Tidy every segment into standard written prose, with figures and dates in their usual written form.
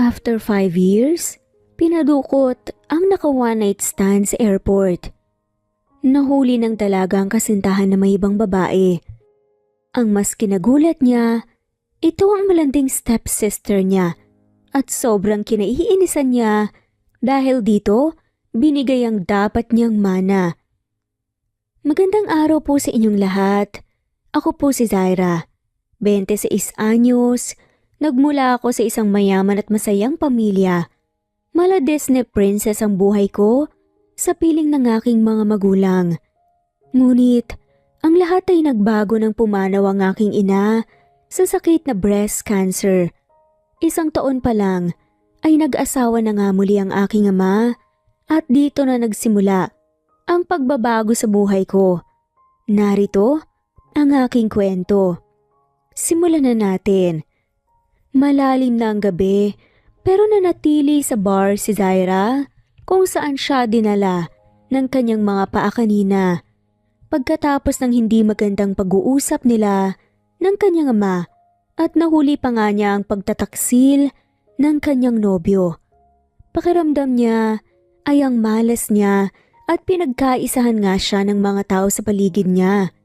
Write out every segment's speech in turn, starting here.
After 5 years, pinadukot ang naka one night stand sa airport. Nahuli ng dalaga ang kasintahan na may ibang babae. Ang mas kinagulat niya, ito ang malanding stepsister niya at sobrang kinaiinisan niya dahil dito binigay ang dapat niyang mana. Magandang araw po sa inyong lahat. Ako po si Zaira, 26 anyos, nagmula ako sa isang mayaman at masayang pamilya. Mala Disney princess ang buhay ko sa piling ng aking mga magulang. Ngunit, ang lahat ay nagbago nang pumanaw ang aking ina sa sakit na breast cancer. 1 taon pa lang ay nag-asawa na nga muli ang aking ama at dito na nagsimula ang pagbabago sa buhay ko. Narito ang aking kwento. Simulan na natin. Malalim na ang gabi pero nanatili sa bar si Zaira kung saan siya dinala ng kanyang mga paa kanina. Pagkatapos ng hindi magandang pag-uusap nila ng kanyang ama at nahuli pa nga niya ang pagtataksil ng kanyang nobyo. Pakiramdam niya ay ang malas niya at pinagkaisahan nga siya ng mga tao sa paligid niya.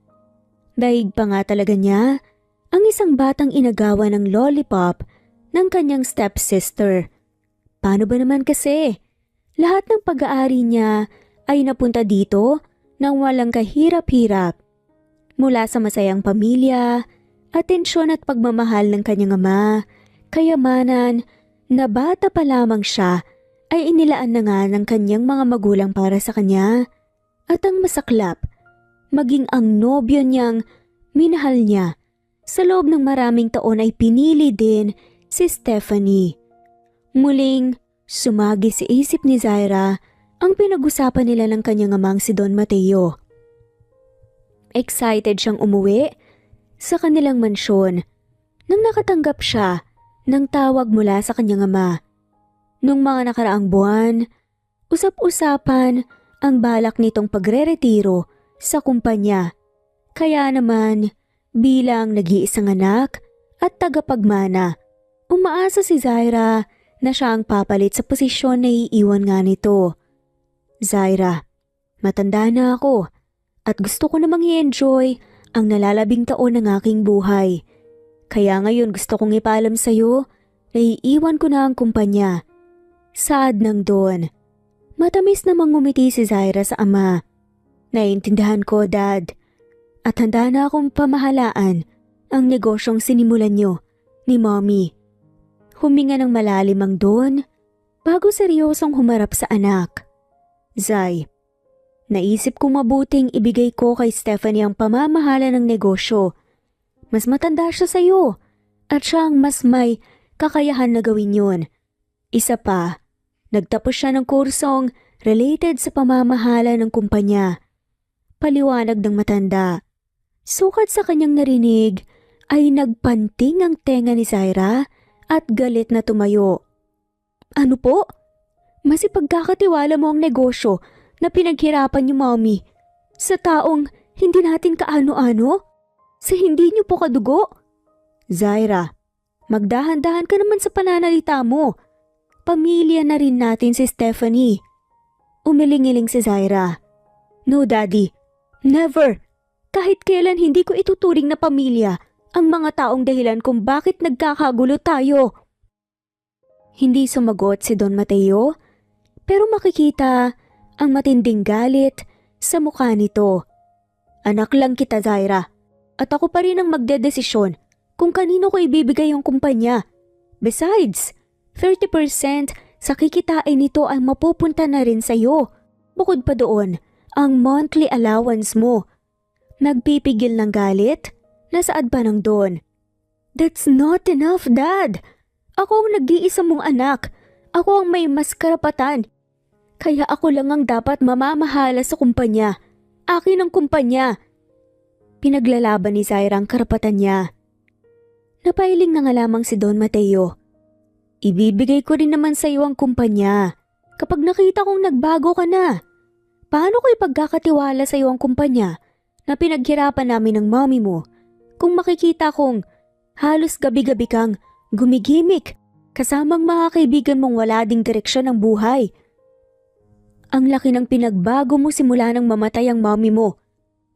Daig pa nga talaga niya ang isang batang inagawa ng lollipop ng kanyang stepsister. Paano ba naman kasi? Lahat ng pag-aari niya ay napunta dito nang walang kahirap-hirap. Mula sa masayang pamilya, atensyon at pagmamahal ng kanyang ama, kayamanan, na bata pa lamang siya ay inilaan na nga ng kanyang mga magulang para sa kanya. At ang masaklap, maging ang nobyo niyang minahal niya, sa loob ng maraming taon ay pinili din si Stephanie. Muling sumagi sa isip ni Zaira ang pinag-usapan nila ng kanyang amang si Don Mateo. Excited siyang umuwi sa kanilang mansyon nang nakatanggap siya ng tawag mula sa kanyang ama. Nung mga nakaraang buwan, usap-usapan ang balak nitong pagre-retiro sa kumpanya. Kaya naman, bilang nag-iisang anak at tagapagmana, umaasa si Zaira na siya ang papalit sa posisyon na iiwan nga nito. Zaira, matanda na ako at gusto ko namang i-enjoy ang nalalabing taon ng aking buhay. Kaya ngayon gusto kong ipaalam sa'yo na iiwan ko na ang kumpanya. Saad ng Don. Matamis namang ngumiti si Zaira sa ama. Naiintindihan ko, Dad. At handa na akong pamahalaan ang negosyong sinimulan niyo ni Mommy. Huminga ng malalim ang Don bago seryosong humarap sa anak. Zay, naisip ko mabuting ibigay ko kay Stephanie ang pamamahala ng negosyo. Mas matanda siya sa iyo at siya ang mas may kakayahan na gawin yun. Isa pa, nagtapos siya ng kursong related sa pamamahala ng kumpanya. Paliwanag ng matanda. Sukat sa kanyang narinig ay nagpanting ang tenga ni Zaira at galit na tumayo. Ano po? Mas ipagkakatiwala mo ang negosyo na pinaghirapan niyo, Mommy, sa taong hindi natin kaano-ano? Sa hindi niyo po kadugo? Zaira, magdahan-dahan ka naman sa pananalita mo. Pamilya na rin natin si Stephanie. Umiling-iling si Zaira. No, Daddy. Never. Kahit kailan hindi ko ituturing na pamilya ang mga taong dahilan kung bakit nagkakagulo tayo. Hindi sumagot si Don Mateo, pero makikita ang matinding galit sa mukha nito. Anak lang kita, Zaira, at ako pa rin ang magdedesisyon kung kanino ko ibibigay ang kumpanya. Besides, 30% sa kikitain nito ay mapupunta na rin sa'yo. Bukod pa doon, ang monthly allowance mo. Nagpipigil ng galit? Nasaad pa ng Don. That's not enough, Dad. Ako ang nag-iisa mong anak. Ako ang may mas karapatan. Kaya ako lang ang dapat mamamahala sa kumpanya. Akin ang kumpanya. Pinaglalaban ni Zaira ang karapatan niya. Napailing na nga lamang si Don Mateo. Ibibigay ko rin naman sa iyo ang kumpanya kapag nakita kong nagbago ka na. Paano ko ipagkakatiwala sa iyo ang kumpanya na pinaghirapan namin ng mommy mo kung makikita kong halos gabi-gabi kang gumigimik kasamang mga kaibigan mong wala ding direksyon ng buhay. Ang laki ng pinagbago mo simula nang mamatay ang mommy mo.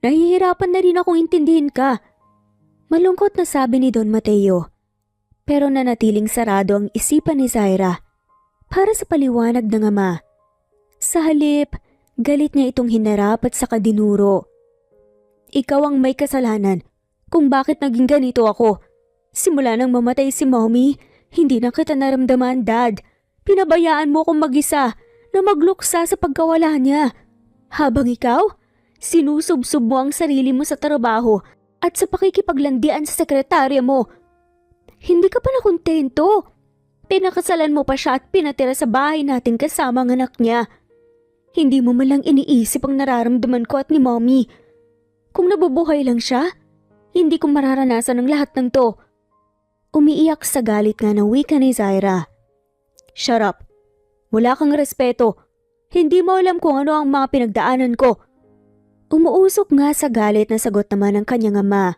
Nahihirapan na rin akong intindihin ka. Malungkot na sabi ni Don Mateo. Pero nanatiling sarado ang isipan ni Zaira para sa paliwanag ng ama. Sa halip, galit niya itong hinarap at saka dinuro. Ikaw ang may kasalanan kung bakit naging ganito ako. Simula nang mamatay si mommy, hindi na kita naramdaman, Dad. Pinabayaan mo akong mag-isa na magluksa sa pagkawala niya. Habang ikaw, sinusubsob mo ang sarili mo sa trabaho at sa pakikipaglandian sa sekretarya mo. Hindi ka pa nakontento. Pinakasalan mo pa siya at pinatira sa bahay natin kasama ang anak niya. Hindi mo malang iniisip ang nararamdaman ko at ni mommy. Kung nabubuhay lang siya, hindi ko mararanasan ang lahat ng to. Umiiyak sa galit nga ng wika ni Zaira. Shut up. Wala kang respeto. Hindi mo alam kung ano ang mga pinagdaanan ko. Umuusok nga sa galit na sagot naman ng kanyang ama.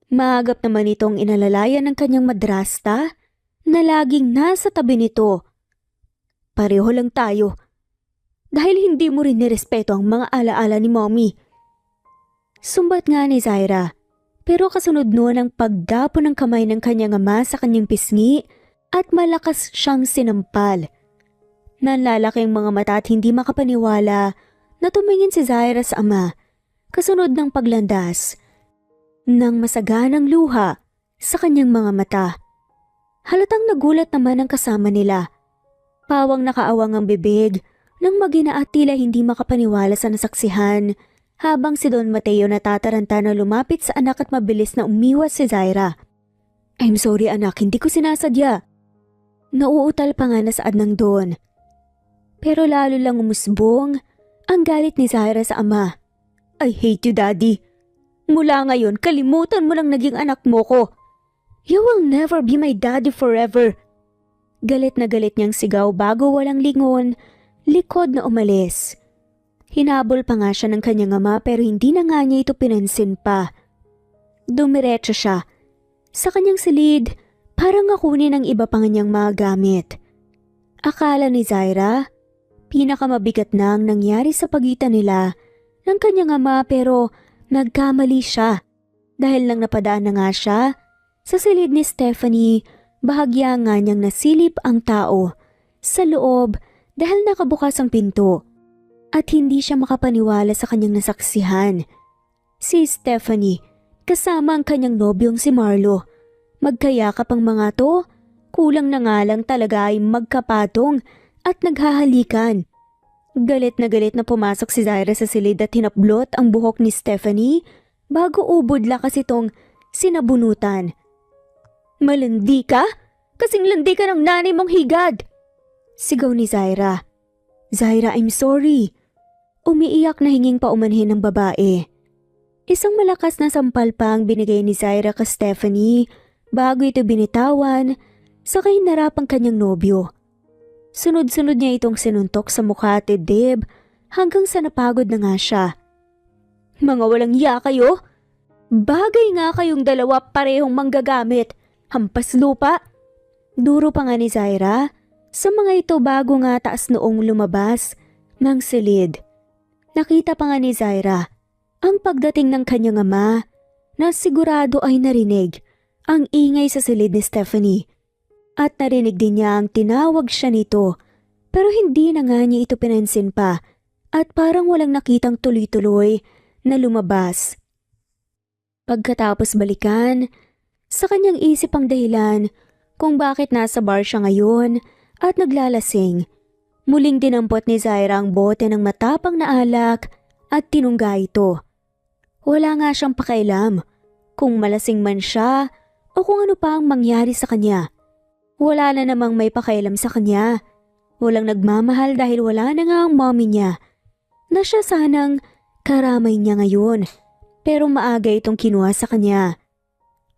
Maagap naman itong inalalayan ng kanyang madrasta na laging nasa tabi nito. Pareho lang tayo. Dahil hindi mo rin nirespeto ang mga alaala ni mommy. Sumbat nga ni Zaira, pero kasunod noon ang pagdapo ng kamay ng kanyang ama sa kanyang pisngi at malakas siyang sinampal. Nanlalaki ang mga mata at hindi makapaniwala na tumingin si Zaira sa ama, kasunod ng paglandas ng masaganang luha sa kanyang mga mata. Halatang nagulat naman ang kasama nila. Pawang nakaawang ang bibig nang magina at tila hindi makapaniwala sa nasaksihan habang si Don Mateo natataranta na lumapit sa anak at mabilis na umiwas si Zaira. I'm sorry anak, hindi ko sinasadya. Nauutal pa nga na saad ng Don. Pero lalo lang umusbong ang galit ni Zaira sa ama. I hate you, Daddy. Mula ngayon, kalimutan mo lang naging anak mo ko. You will never be my daddy forever. Galit na galit niyang sigaw bago walang lingon, likod na umalis. Hinabol pa nga siya ng kanyang ama pero hindi na nga niya ito pinansin pa. Dumiretso siya. Sa kanyang silid, parang akunin ang iba pang niyang mga gamit. Akala ni Zaira, pinakamabigat na ang nangyari sa pagitan nila ng kanyang ama pero nagkamali siya. Dahil lang napadaan na nga siya sa silid ni Stephanie, bahagya nga niyang nasilip ang tao sa loob dahil nakabukas ang pinto at hindi siya makapaniwala sa kanyang nasaksihan. Si Stephanie kasama ang kanyang nobyong si Marlo. Magkayakap ang mga to, kulang na nga lang talaga ay magkapatong at naghahalikan. Galit na pumasok si Zaira sa silid at hinablot ang buhok ni Stephanie bago ubod lakas itong sinabunutan. Malandi ka? Kasing landi ka ng nanay mong higad! Sigaw ni Zaira. Zaira, I'm sorry. Umiiyak na hinging paumanhin ng babae. Isang malakas na sampal pa ang binigay ni Zaira kay Stephanie bago ito binitawan sa kahinarap ang kanyang nobyo. Sunod-sunod niya itong sinuntok sa mukha at dibdib hanggang sa napagod na nga siya. Mga walang iya kayo? Bagay nga kayong dalawa parehong manggagamit. Hampas lupa. Duro pa nga ni Zaira sa mga ito bago nga taas noong lumabas ng silid. Nakita pa nga ni Zaira ang pagdating ng kanyang ama na sigurado ay narinig ang ingay sa silid ni Stephanie. At narinig din niya ang tinawag siya nito pero hindi na nga niya ito pinansin pa at parang walang nakitang tuloy-tuloy na lumabas. Pagkatapos balikan, sa kanyang isip ang dahilan kung bakit nasa bar siya ngayon at naglalasing. Muling dinampot ni Zaira ang bote ng matapang na alak at tinungga ito. Wala nga siyang pakailam kung malasing man siya o kung ano pa ang mangyari sa kanya. Wala na namang may pakailam sa kanya. Walang nagmamahal dahil wala na nga ang mommy niya na siya sanang karamay niya ngayon. Pero maaga itong kinuha sa kanya.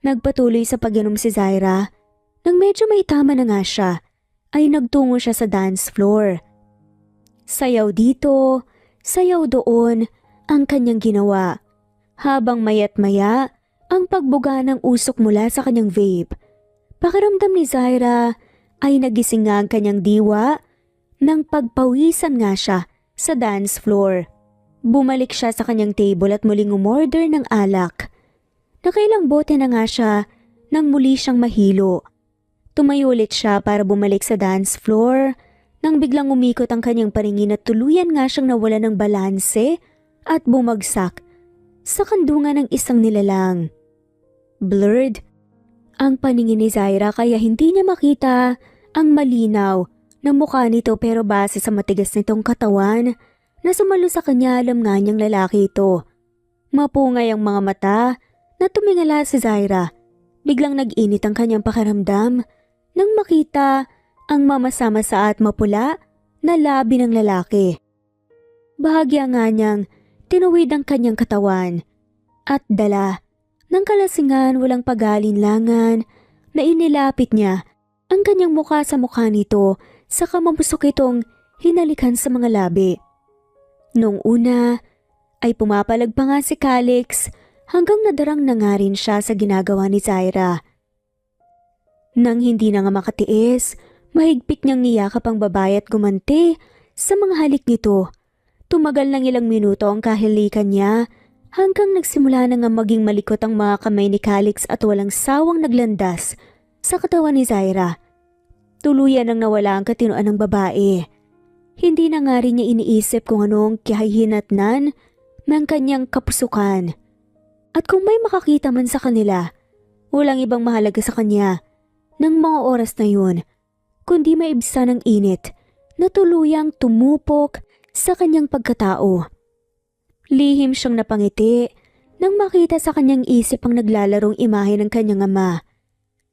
Nagpatuloy sa pag-inom si Zaira. Nang medyo may tama na nga siya, ay nagtungo siya sa dance floor. Sayaw dito, sayaw doon ang kanyang ginawa. Habang maya't maya, ang pagbuga ng usok mula sa kanyang vape. Pakiramdam ni Zaira, ay nagising nga ang kanyang diwa nang pagpawisan nga siya sa dance floor. Bumalik siya sa kanyang table at muling umorder ng alak. Nakailang bote na nga siya nang muli siyang mahilo. Tumayo ulit siya para bumalik sa dance floor nang biglang umikot ang kanyang paningin at tuluyan nga siyang nawala ng balanse at bumagsak sa kandungan ng isang nilalang. Blurred ang paningin ni Zaira kaya hindi niya makita ang malinaw na mukha nito pero base sa matigas nitong katawan na sumalo sa kanya alam nga niyang lalaki ito. Mapungay ang mga mata na tumingala si Zaira. Biglang nag-init ang kanyang pakiramdam nang makita ang mamasama-sa at mapula na labi ng lalaki. Bahagya nga niyang tinuwid ang kanyang katawan at dala ng kalasingan walang pag-alinlangan na inilapit niya ang kanyang mukha sa mukha nito saka mapusok itong hinalikan sa mga labi. Noong una ay pumapalag pa nga si Calix hanggang nadarang na nga rin siya sa ginagawa ni Zaira. Nang hindi na nga makatiis, mahigpit niyang niyakap ang babae at gumanti sa mga halik nito. Tumagal ng ilang minuto ang kahilikan niya hanggang nagsimula na nga maging malikot ang mga kamay ni Calix at walang sawang naglandas sa katawan ni Zaira. Tuluyan nang nawala ang katinoan ng babae. Hindi na nga rin niya iniisip kung anong kahihinatnan ng kanyang kapusukan. At kung may makakita man sa kanila, walang ibang mahalaga sa kanya ng mga oras na yun, kundi maibsan ng init na tuluyang tumupok sa kanyang pagkatao. Lihim siyang napangiti nang makita sa kanyang isip ang naglalarong imahe ng kanyang ama.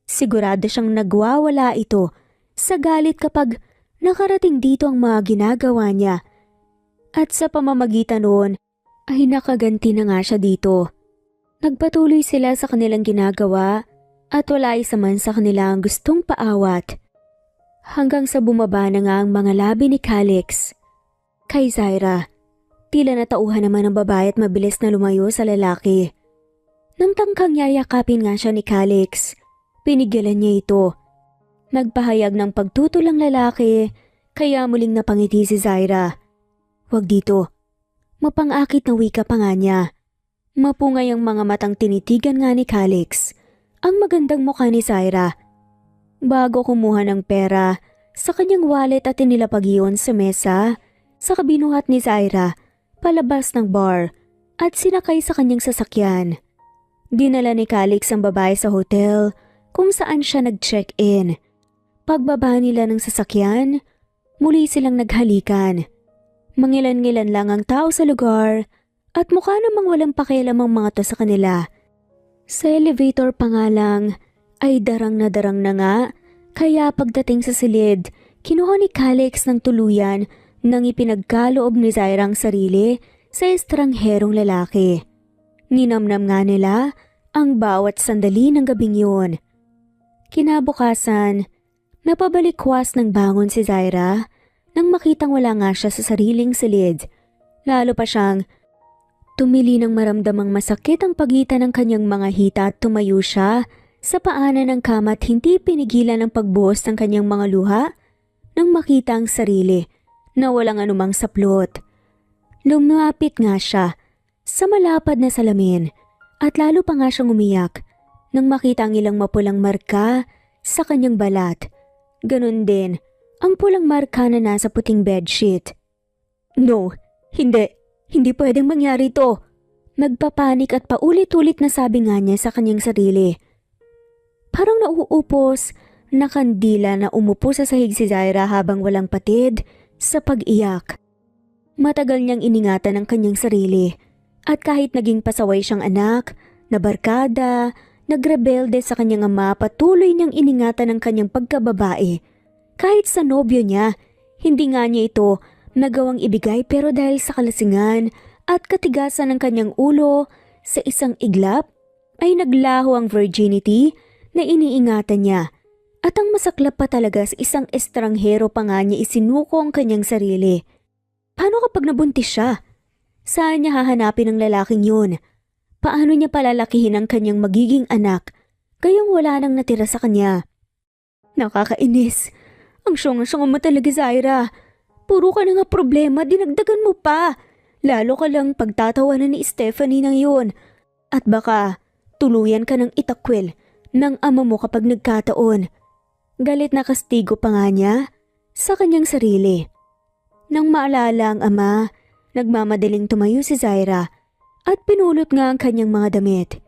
Sigurado siyang nagwawala ito sa galit kapag nakarating dito ang mga ginagawa niya. At sa pamamagitan noon ay nakaganti na nga siya dito. Nagpatuloy sila sa kanilang ginagawa at wala isa man sa kanila ang gustong paawat. Hanggang sa bumaba na nga ang mga labi ni Calix kay Zaira. Tila natauhan naman ang babae at mabilis na lumayo sa lalaki. Nang tangkang yayakapin nga siya ni Calix, pinigilan niya ito. Nagpahayag ng pagtutol ang lalaki kaya muling napangiti si Zaira. Wag dito. Mapangakit na wika pa nga niya. Mapungay ang mga matang tinitigan nga ni Calix ang magandang mukha ni Zaira. Bago kumuha ng pera sa kanyang wallet at inilapag iyon sa mesa, sa kabinuhat ni Zaira palabas ng bar at sinakay sa kanyang sasakyan. Dinala ni Calix ang babae sa hotel kung saan siya nag-check-in. Pagbaba nila ng sasakyan, muli silang naghalikan. Mangilan-ngilan lang ang tao sa lugar at mukha namang walang pakialam ang mga to sa kanila. Sa elevator pa nga lang ay darang na nga kaya pagdating sa silid, kinuha ni Calix ng tuluyan nang ipinagkaloob ni Zaira ang sarili sa estrangherong lalaki. Ninamnam nga nila ang bawat sandali ng gabing yun. Kinabukasan, napabalikwas ng bangon si Zaira nang makitang wala nga siya sa sariling silid. Lalo pa siyang tumili ng maramdamang masakit ang pagitan ng kanyang mga hita at tumayo siya sa paanan ng kama at hindi pinigilan ang pagbuhos ng kanyang mga luha nang makita ang sarili na walang anumang saplot. Lumapit nga siya sa malapad na salamin at lalo pa nga siyang umiyak nang makita ang ilang mapulang marka sa kanyang balat. Ganon din ang pulang marka na nasa puting bedsheet. No, hindi. Hindi pwedeng mangyari ito. Nagpapanik at paulit-ulit na sabi nga niya sa kanyang sarili. Parang nauupos, nakandila na umupo sa sahig si Zaira habang walang patid sa pag-iyak. Matagal niyang iningatan ang kanyang sarili at kahit naging pasaway siyang anak, na barkada, nagrebelde sa kanyang ama, patuloy niyang iningatan ang kanyang pagkababae. Kahit sa nobyo niya, hindi nga niya ito nagawang ibigay pero dahil sa kalasingan at katigasan ng kanyang ulo sa isang iglap ay naglaho ang virginity na iniingatan niya. At ang masaklap pa talaga sa isang estranghero pa nga niya isinuko ang kanyang sarili. Paano kapag nabuntis siya? Saan niya hahanapin ang lalaking yun? Paano niya palalakihin ang kanyang magiging anak kayang wala nang natira sa kanya? Nakakainis. Ang syong-syong mo talaga, Zaira. Puro ka na nga problema, dinagdagan mo pa. Lalo ka lang pagtatawanan ni Stephanie ng yun. At baka tuluyan ka ng itakwil ng ama mo kapag nagkataon. Galit na kastigo pa nga niya sa kanyang sarili. Nang maalala ang ama, nagmamadaling tumayo si Zaira at pinulot nga ang kanyang mga damit.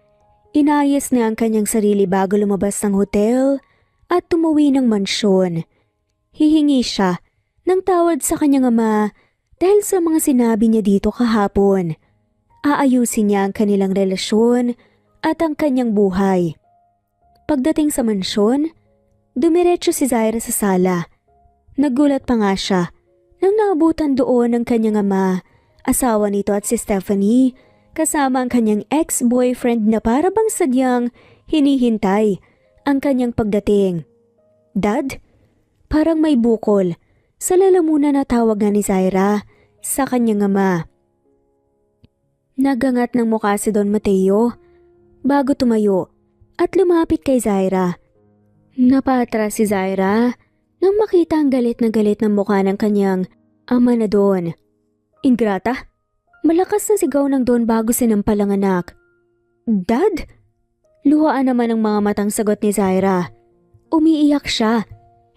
Inayos na ang kanyang sarili bago lumabas ng hotel at tumuwi ng mansyon. Hihingi siya ng tawad sa kanyang ama dahil sa mga sinabi niya dito kahapon. Aayusin niya ang kanilang relasyon at ang kanyang buhay. Pagdating sa mansyon, dumiretso si Zaira sa sala. Nagulat pa nga siya nang naabutan doon ang kanyang ama, asawa nito at si Stephanie, kasama ang kanyang ex-boyfriend na para bang sadyang hinihintay ang kanyang pagdating. Dad? Parang may bukol sa lalamunan na tawag nga ni Zaira sa kanyang ama. Nagangat ng mukha si Don Mateo bago tumayo at lumapit kay Zaira. Napatras si Zaira nang makita ang galit na galit ng mukha ng kanyang ama na Don. Ingrata? Malakas na sigaw ng Don bago sinampal ang anak. Dad? Luhaan naman ang mga matang sagot ni Zaira. Umiiyak siya,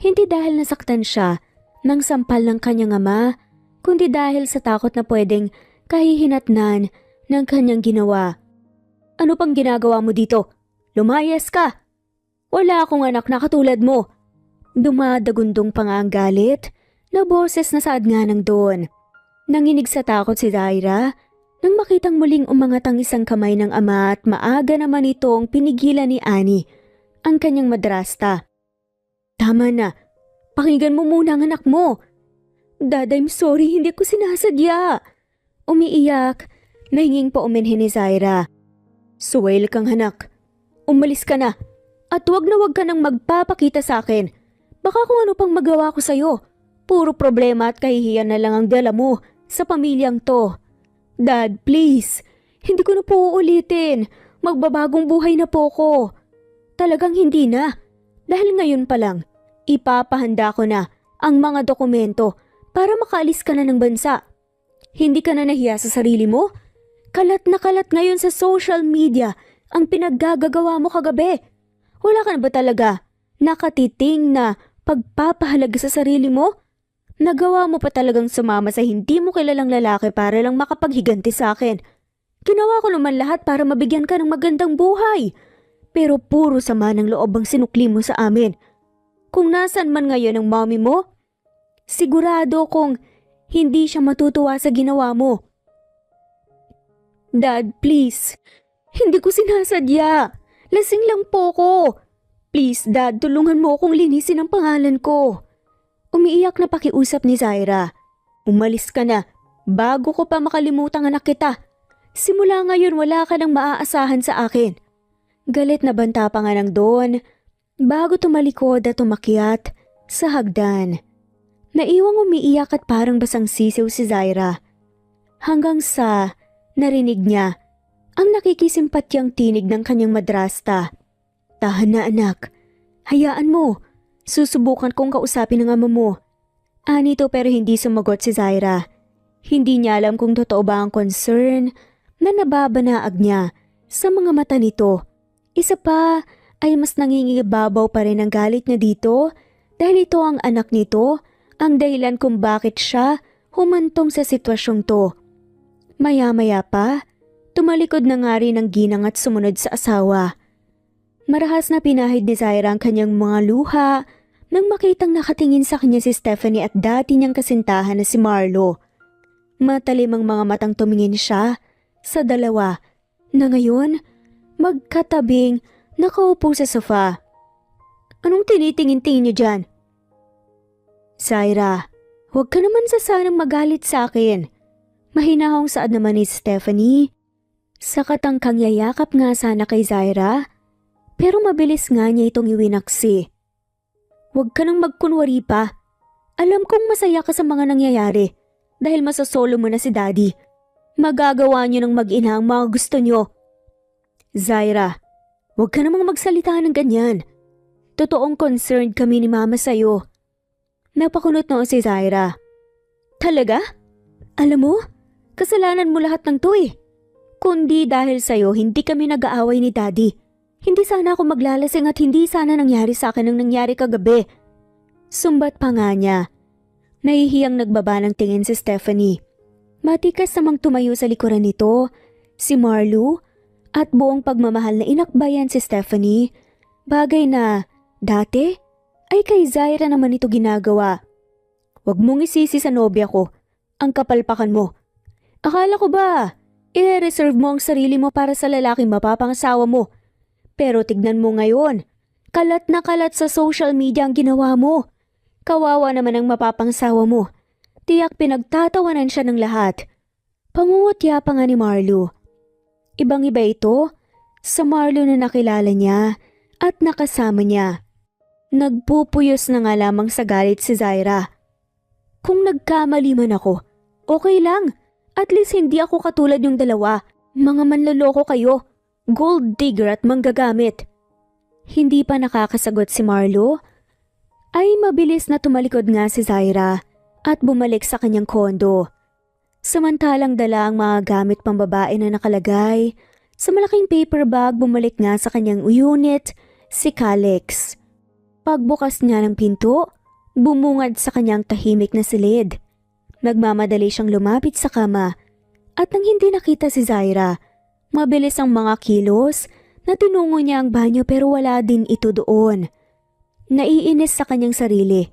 hindi dahil nasaktan siya ng sampal ng kanyang ama, kundi dahil sa takot na pwedeng kahihinatnan ng kanyang ginawa. Ano pang ginagawa mo dito? Lumayas ka! Wala akong anak na katulad mo. Dumadagundong pa nga ang galit na boses na saad nga ng Don. Nanginig sa takot si Zaira nang makitang muling umangat ang isang kamay ng ama at maaga naman itong pinigilan ni Annie, ang kanyang madrasta. Tama na, pakinggan mo muna ang anak mo. Dad, I'm sorry, hindi ko sinasadya. Umiiyak, nahinging pa uminhin ni Zaira. Suwail kang anak, umalis ka na at wag ka nang magpapakita sa akin. Baka kung ano pang magawa ko sa'yo, puro problema at kahihiyan na lang ang dala mo sa pamilyang to. Dad, please, hindi ko na po uulitin. Magbabagong buhay na po ko. Talagang hindi na. Dahil ngayon pa lang, ipapahanda ko na ang mga dokumento para makaalis ka na ng bansa. Hindi ka na nahiya sa sarili mo? Kalat na kalat ngayon sa social media ang pinaggagawa mo kagabi. Wala ka na ba talaga nakatiting na pagpapahalaga sa sarili mo? Nagawa mo pa talagang sumama sa hindi mo kilalang lalaki para lang makapaghiganti sa akin. Ginawa ko naman lahat para mabigyan ka ng magandang buhay. Pero puro sama ng loob ang sinukli mo sa amin. Kung nasan man ngayon ang mommy mo, sigurado kong hindi siya matutuwa sa ginawa mo. Dad, please. Hindi ko sinasadya. Lasing lang po ko. Please, Dad, tulungan mo akong linisin ang pangalan ko. Umiiyak na pakiusap ni Zaira. Umalis ka na, bago ko pa makalimutang anak kita. Simula ngayon wala ka nang maaasahan sa akin. Galit na banta pa nga ng Don, bago tumalikod at umakyat sa hagdan. Naiwang umiiyak at parang basang sisiw si Zaira. Hanggang sa narinig niya ang nakikisimpatyang tinig ng kanyang madrasta. Tahan na anak, hayaan mo. Susubukan kong kausapin ang ama mo. Anito pero hindi sumagot si Zaira. Hindi niya alam kung totoo ba ang concern na nababanaag niya sa mga mata nito. Isa pa ay mas nangingibabaw pa rin ang galit niya dito dahil ito ang anak nito, ang dahilan kung bakit siya humantong sa sitwasyong to. Maya-maya pa, tumalikod na nga rin ang ginang at sumunod sa asawa. Marahas na pinahid ni Zaira ang kanyang mga luha nang makitang nakatingin sa kanya si Stephanie at dati niyang kasintahan na si Marlo. Matalim ang mga matang tumingin siya sa dalawa na ngayon magkatabing nakaupo sa sofa. Anong tinitingin-tingin niyo dyan? Zaira, huwag ka naman sasanang magalit sa akin. Mahinahong saad naman ni Stephanie. Sa katangkang yayakap nga sana kay Zaira, pero mabilis nga niya itong iwinaksi. Huwag ka nang magkunwari pa. Alam kong masaya ka sa mga nangyayari dahil masasolo mo na si Daddy. Magagawa niyo ng mag-ina ang mga gusto niyo. Zaira, huwag ka namang magsalita ng ganyan. Totoong concerned kami ni Mama sa'yo. Napakunot noo si Zaira. Talaga? Alam mo, kasalanan mo lahat ng to eh. Kundi dahil sa'yo, hindi kami nag-aaway ni Daddy. Hindi sana ako maglalasing at hindi sana nangyari sa akin ang nangyari kagabi. Sumbat pa nga niya. Nahihiyang nagbaba ng tingin si Stephanie. Matikas namang tumayo sa likuran nito, si Marlo, at buong pagmamahal na inakbayan si Stephanie. Bagay na, dati, ay kay Zaira naman ito ginagawa. Huwag mong isisi sa nobya ko, ang kapalpakan mo. Akala ko ba, i-reserve mo ang sarili mo para sa lalaking mapapangasawa mo. Pero tignan mo ngayon, kalat na kalat sa social media ang ginawa mo. Kawawa naman ang mapapangsawa mo. Tiyak pinagtatawanan siya ng lahat. Pangungutya pa nga ni Marlo. Ibang-iba ito sa Marlo na nakilala niya at nakasama niya. Nagpupuyos na nga lamang sa galit si Zaira. Kung nagkamali man ako, okay lang. At least hindi ako katulad yung dalawa. Mga manloloko kayo. Gold digger at manggagamit. Hindi pa nakakasagot si Marlo, ay mabilis na tumalikod nga si Zaira at bumalik sa kanyang kondo. Samantalang dala ang mga gamit pang babae na nakalagay sa malaking paper bag, bumalik nga sa kanyang unit si Calix. Pagbukas niya ng pinto, bumungad sa kanyang tahimik na silid. Nagmamadali siyang lumapit sa kama at nang hindi nakita si Zaira, mabilis ang mga kilos na tinungo niya ang banyo pero wala din ito doon. Naiinis sa kanyang sarili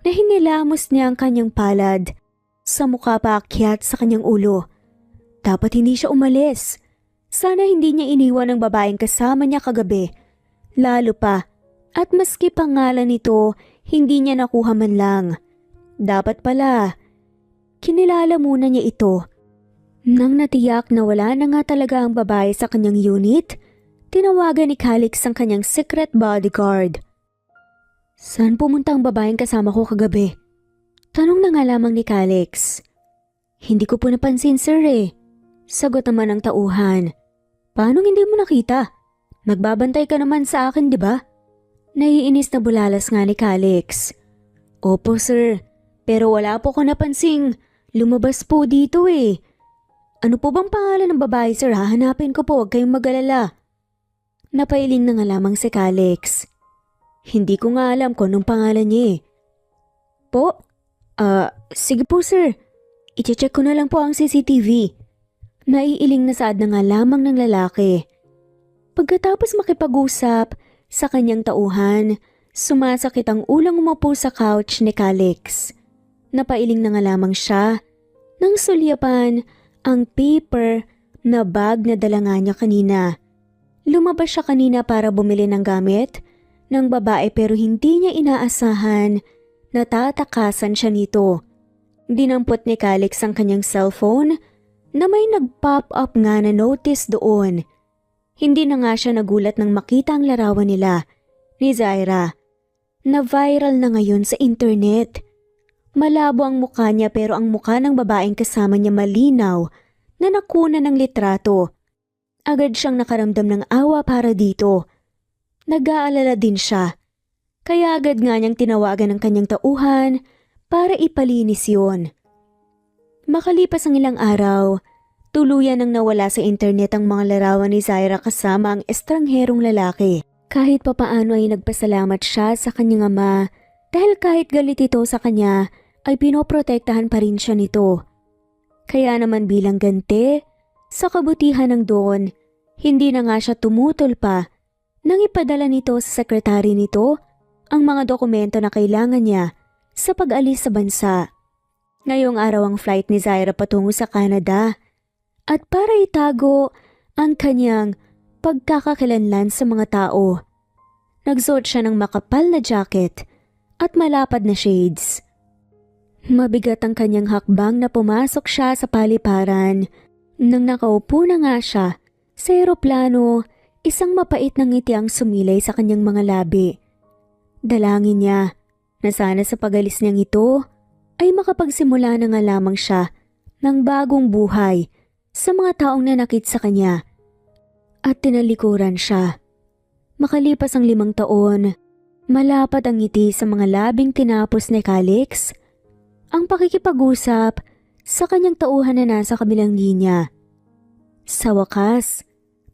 na hinilamos niya ang kanyang palad sa mukha paakyat sa kanyang ulo. Dapat hindi siya umalis. Sana hindi niya iniwan ang babaeng kasama niya kagabi. Lalo pa, at maski pangalan nito, hindi niya nakuha man lang. Dapat pala, kinilala muna niya ito. Nang natiyak na wala na nga talaga ang babae sa kanyang unit, tinawagan ni Calix ang kanyang secret bodyguard. Saan pumunta ang babaeng kasama ko kagabi? Tanong na nga lamang ni Calix. Hindi ko po napansin, sir eh. Sagot naman ng tauhan. Paano hindi mo nakita? Nagbabantay ka naman sa akin, di ba? Naiinis na bulalas nga ni Calix. Opo, sir. Pero wala po ko napansing. Lumabas po dito eh. Ano po bang pangalan ng babae, sir? Hahanapin ko po, huwag kayong mag-alala. Napailing na nga lamang si Calix. Hindi ko nga alam kung anong pangalan niya eh. Po? Sige po sir. I-check ko na lang po ang CCTV. Naiiling na saad na nga lamang ng lalaki. Pagkatapos makipag-usap sa kanyang tauhan, sumasakit ang ulang umupo sa couch ni Calix. Napailing na nga lamang siya nang sulyapan ang paper na bag na dala nga niya kanina. Lumabas siya kanina para bumili ng gamit ng babae pero hindi niya inaasahan na tatakasan siya nito. Dinampot ni Calix ang kanyang cellphone na may nag-pop up nga na notice doon. Hindi na nga siya nagulat nang makita ang larawan nila ni Zaira na viral na ngayon sa internet. Malabo ang mukha niya pero ang mukha ng babaeng kasama niya malinaw na nakuna ng litrato. Agad siyang nakaramdam ng awa para dito. Nag-aalala din siya, kaya agad nga niyang tinawagan ang kanyang tauhan para ipalinis yon. Makalipas ang ilang araw, tuluyan nang nawala sa internet ang mga larawan ni Zaira kasama ang estrangherong lalaki. Kahit papaano ay nagpasalamat siya sa kanyang ama dahil kahit galit ito sa kanya ay pinoprotektahan pa rin siya nito. Kaya naman bilang ganti, sa kabutihan ng Don, hindi na nga siya tumutol pa nang ipadala nito sa sekretary nito ang mga dokumento na kailangan niya sa pag-alis sa bansa. Ngayong araw ang flight ni Zaira patungo sa Canada at para itago ang kanyang pagkakakilanlan sa mga tao. Nagsuot siya ng makapal na jacket at malapad na shades. Mabigat ang kanyang hakbang na pumasok siya sa paliparan. Nang nakaupo na nga siya sa eroplano, isang mapait na ngiti ang sumilay sa kanyang mga labi. Dalangin niya na sana sa pag-alis niyang ito ay makapagsimula na nga lamang siya ng bagong buhay sa mga taong nanakit sa kanya at tinalikuran siya. Makalipas ang 5 taon, Malapad ang ngiti sa mga labing tinapos ni Calix. Ang pakikipag-usap sa kanyang tauhan na nasa kabilang linya. Sa wakas,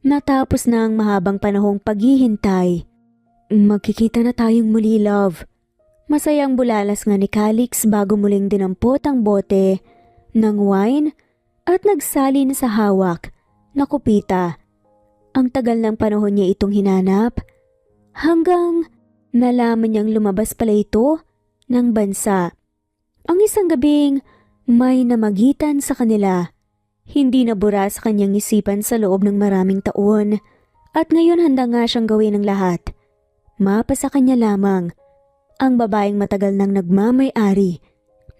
natapos na ang mahabang panahong paghihintay. Magkikita na tayong muli, love. Masayang bulalas nga ni Calix bago muling dinampot ang bote ng wine at nagsalin sa hawak na kupita. Ang tagal ng panahon niya itong hinanap hanggang nalaman niyang lumabas pala ito ng bansa. Ang isang gabing may namagitan sa kanila. Hindi nabura sa kanyang isipan sa loob ng maraming taon at ngayon handa nga siyang gawin ang lahat. Mapasa kanya lamang ang babaeng matagal nang nagmamay-ari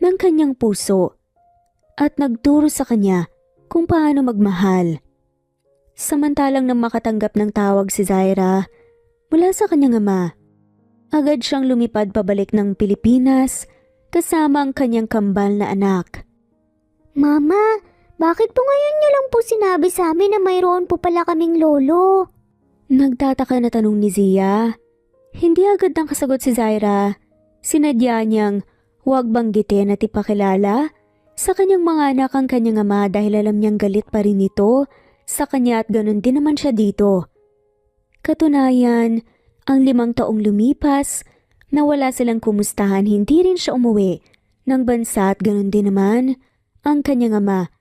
ng kanyang puso at nagturo sa kanya kung paano magmahal. Samantalang nang makatanggap ng tawag si Zaira mula sa kanyang ama, agad siyang lumipad pabalik ng Pilipinas kasama ang kanyang kambal na anak. Mama, bakit po ngayon niyo lang po sinabi sa amin na mayroon po pala kaming lolo? Nagtataka na tanong ni Zia. Hindi agad nang kasagot si Zaira. Sinadya niyang huwag banggitin at ipakilala sa kanyang mga anak ang kanyang ama dahil alam niyang galit pa rin ito sa kanya at ganun din naman siya dito. Katunayan, ang 5 taong lumipas na wala silang kumustahan, hindi rin siya umuwi ng bansa at ganun din naman ang kanyang ama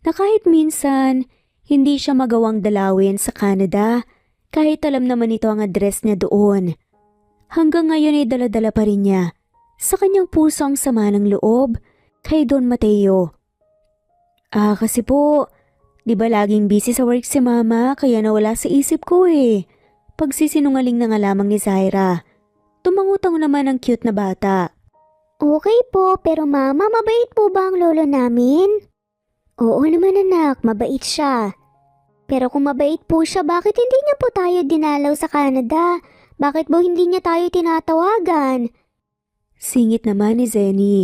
na kahit minsan hindi siya magawang dalawin sa Canada kahit alam naman ito ang address niya doon. Hanggang ngayon ay dala-dala pa rin niya sa kanyang puso ang sama ng loob kay Don Mateo. Kasi po, di ba laging busy sa work si mama kaya nawala sa isip ko eh. Pagsisinungaling na nga lamang ni Zaira. Tumangutang naman ang cute na bata. Okay po, pero mama, mabait po ba ang lolo namin? Oo naman anak, mabait siya. Pero kung mabait po siya, bakit hindi niya po tayo dinalaw sa Canada? Bakit po hindi niya tayo tinatawagan? Singit naman ni Zenny.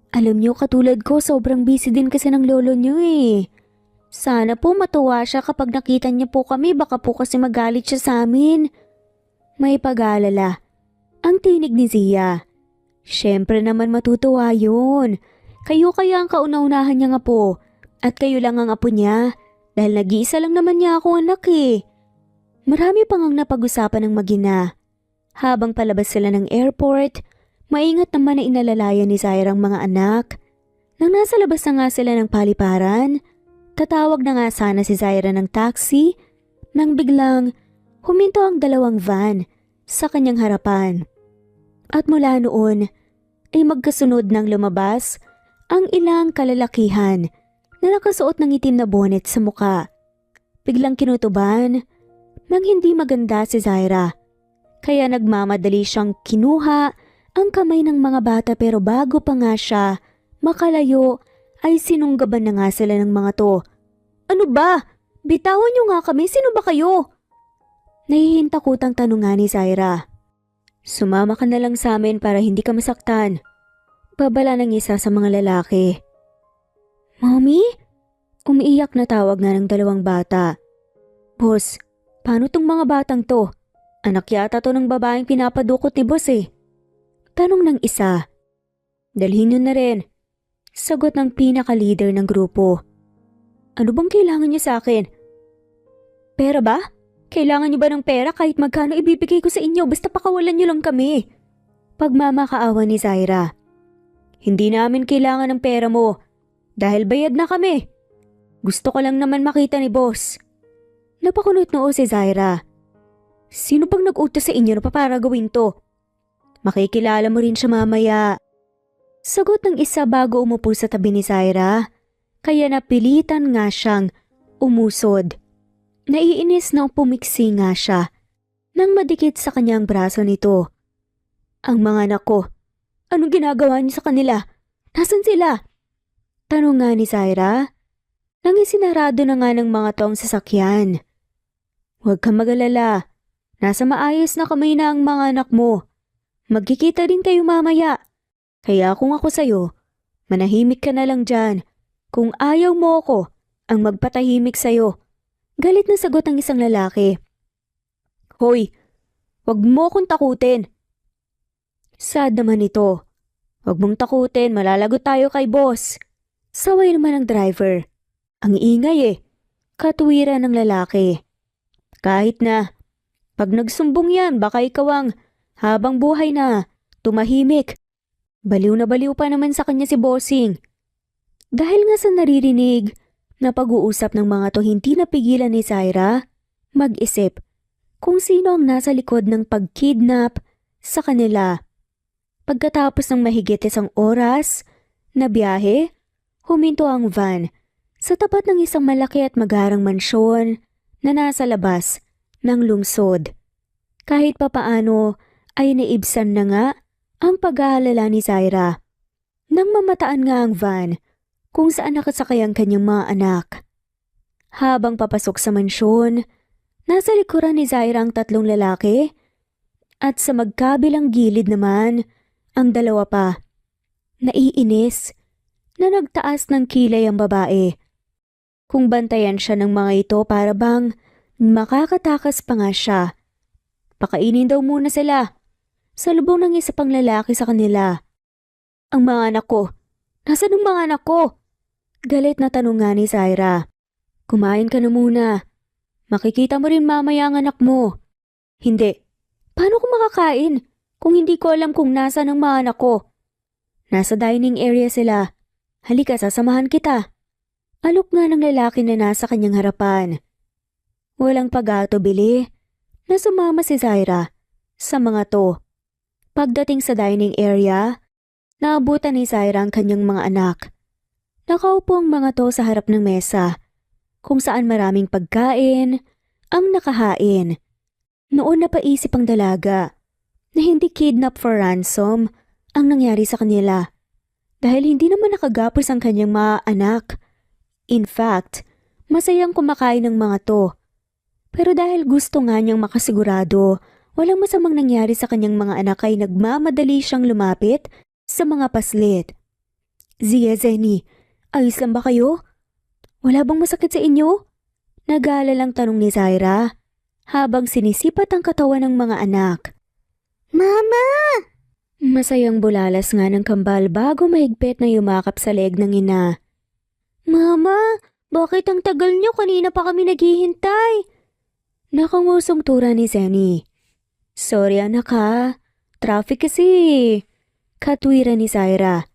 Alam niyo katulad ko sobrang busy din kasi ng lolo niyo eh. Sana po matuwa siya kapag nakita niya po kami, baka po kasi magalit siya sa amin. May pag-aalala ang tinig ni Zia. Siyempre naman matutuwa yun. Kayo kaya ang kauna-unahan niyang apo at kayo lang ang apo niya dahil nag-iisa lang naman niya ako anak eh. Marami pang ang napag-usapan ng mag-ina. Habang palabas sila ng airport, maingat naman na inalalayan ni Zaira ang mga anak. Nang nasa labas na nga sila ng paliparan, tatawag na nga sana si Zaira ng taxi nang biglang huminto ang 2 van sa kanyang harapan. At mula noon ay magkasunod nang lumabas ang ilang kalalakihan na nakasuot ng itim na bonnet sa muka. Biglang kinutuban nang hindi maganda si Zaira. Kaya nagmamadali siyang kinuha ang kamay ng mga bata pero bago pa nga siya makalayo ay sinunggaban na nga sila ng mga to. Ano ba? Bitawan niyo nga kami, sino ba kayo? Nahihintakutang tanong nga ni Zaira. Sumama ka na lang sa amin para hindi ka masaktan. Babala ng isa sa mga lalaki. Mommy? Umiiyak na tawag nga ng 2 bata. Boss, paano tong mga batang to? Anak yata to ng babaeng pinapadukot ni boss eh. Tanong ng isa. Dalhin nyo na rin. Sagot ng pinaka-leader ng grupo. Ano bang kailangan niyo sa akin? Pera ba? Kailangan niyo ba ng pera kahit magkano ibibigay ko sa inyo basta pakawalan niyo lang kami? Pagmamakaawa ni Zaira. Hindi namin kailangan ng pera mo dahil bayad na kami. Gusto ko lang naman makita ni boss. Napakunot noo si Zaira. Sino pang nag-utos sa inyo na para gawin to? Makikilala mo rin siya mamaya. Sagot ng isa bago umupo sa tabi ni Zaira. Kaya napilitan nga siyang umusod. Naiinis na pumiksi nga siya nang madikit sa kanyang braso nito. Ang mga anak ko, anong ginagawa niyo sa kanila? Nasaan sila? Tanong nga ni Zaira nang isinarado na nga ng mga tong sasakyan. Huwag kang mag-alala. Nasa maayos na kamay na ang mga anak mo. Magkikita din kayo mamaya. Kaya kung ako sa'yo, manahimik ka na lang dyan. Kung ayaw mo ako, ang magpatahimik sa'yo. Galit na sagot ang isang lalaki. Hoy, Huwag mo akong takutin. Sad naman ito. Huwag mong takutin, malalagot tayo kay boss. Saway naman ang driver. Ang ingay eh. Katuwiran ng lalaki. Kahit na, pag nagsumbong yan, baka ikaw ang habang buhay na tumahimik. Baliw na baliw pa naman sa kanya si bossing. Dahil nga sa naririnig na pag-uusap ng mga to, hindi napigilan ni Zaira mag-isip kung sino ang nasa likod ng pag-kidnap sa kanila. Pagkatapos ng mahigit 1 oras na biyahe, huminto ang van sa tapat ng isang malaki at magarang mansyon na nasa labas ng lungsod. Kahit papaano ay naibsan na nga ang pag-aalala ni Zaira. Nang mamataan nga ang van kung saan nakasakay ang kanyang mga anak. Habang papasok sa mansyon, nasa likuran ni Zaira ang 3 lalaki at sa magkabilang gilid naman ang 2 pa. Naiinis na nagtaas ng kilay ang babae. Kung bantayan siya ng mga ito para bang makakatakas pa nga siya. Pakainin daw muna sila. Salubong ng isa pang lalaki sa kanila. Ang mga anak ko. Nasaan ang mga anak ko? Galit na tanong nga ni Zaira. Kumain ka na muna. Makikita mo rin mamaya ang anak mo. Hindi. Paano ko makakain kung hindi ko alam kung nasaan ang mga anak ko? Nasa dining area sila. Halika, sasamahan kita. Alok nga ng lalaki na nasa kanyang harapan. Walang pag-atubili na sumama si Zaira sa mga to. Pagdating sa dining area, naabutan ni Zaira ang kanyang mga anak. Nakaupo ang mga to sa harap ng mesa, kung saan maraming pagkain ang nakahain. Noon napaisip ang dalaga na hindi kidnap for ransom ang nangyari sa kanila dahil hindi naman nakagapos ang kanyang mga anak. In fact, masayang kumakain ng mga to. Pero dahil gusto nga niyang makasigurado walang masamang nangyari sa kanyang mga anak ay nagmamadali siyang lumapit sa mga paslit. Zia, Zenny, ayos lang ba kayo? Wala bang masakit sa inyo? Nag-aalalang tanong ni Zaira habang sinisipat ang katawan ng mga anak. Mama! Masayang bulalas nga ng kambal bago mahigpit na yumakap sa leeg ng ina. Mama, bakit ang tagal niyo? Kanina pa kami naghihintay. Nakangusong tura ni Zenny. Sorry anak ha, traffic kasi. Katwiran ni Zaira.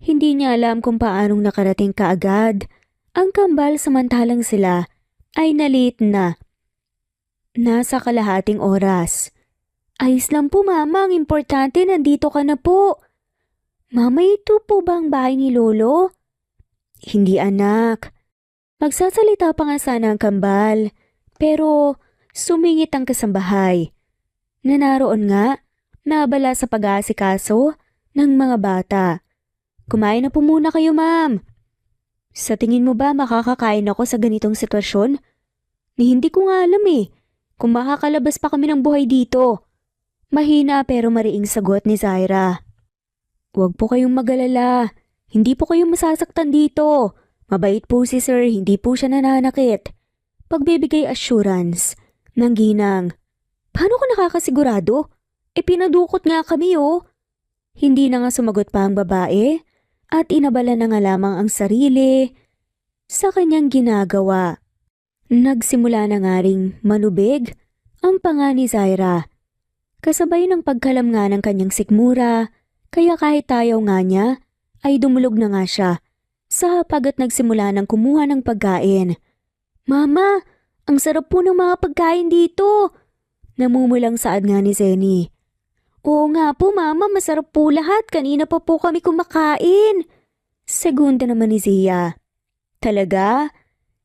Hindi niya alam kung paanong nakarating kaagad ang kambal samantalang sila ay nalit na. Nasa kalahating oras. Ayos lang po mama, ang importante nandito ka na po. Mama, ito po ba ang bahay ni Lolo? Hindi anak. Magsasalita pa nga sana ang kambal, pero sumingit ang kasambahay. Na naroon nga, nabala sa pag-aasikaso ng mga bata. Kumain na po muna kayo ma'am. Sa tingin mo ba makakakain ako sa ganitong sitwasyon? Ni hindi ko nga alam kung makakalabas pa kami ng buhay dito. Mahina pero mariing sagot ni Zaira. Huwag po kayong mag-alala. Hindi po kayo masasaktan dito. Mabait po si sir, hindi po siya nananakit. Pagbibigay assurance ng ginang. Paano ko nakakasigurado? Pinadukot nga kami Hindi na nga sumagot pa ang babae at inabala na nga lamang ang sarili sa kanyang ginagawa. Nagsimula na nga ring manubig ang panga ni Zaira. Kasabay ng pagkalam nga ng kanyang sikmura, kaya kahit tayaw nga niya, ay dumulog na nga siya sa hapag at nagsimula ng kumuha ng pagkain. Mama, ang sarap po ng mga pagkain dito. Namumulang saad nga ni Zenny. Oo nga po mama, masarap po lahat. Kanina pa po kami kumakain. Segunda naman ni Zia. Talaga?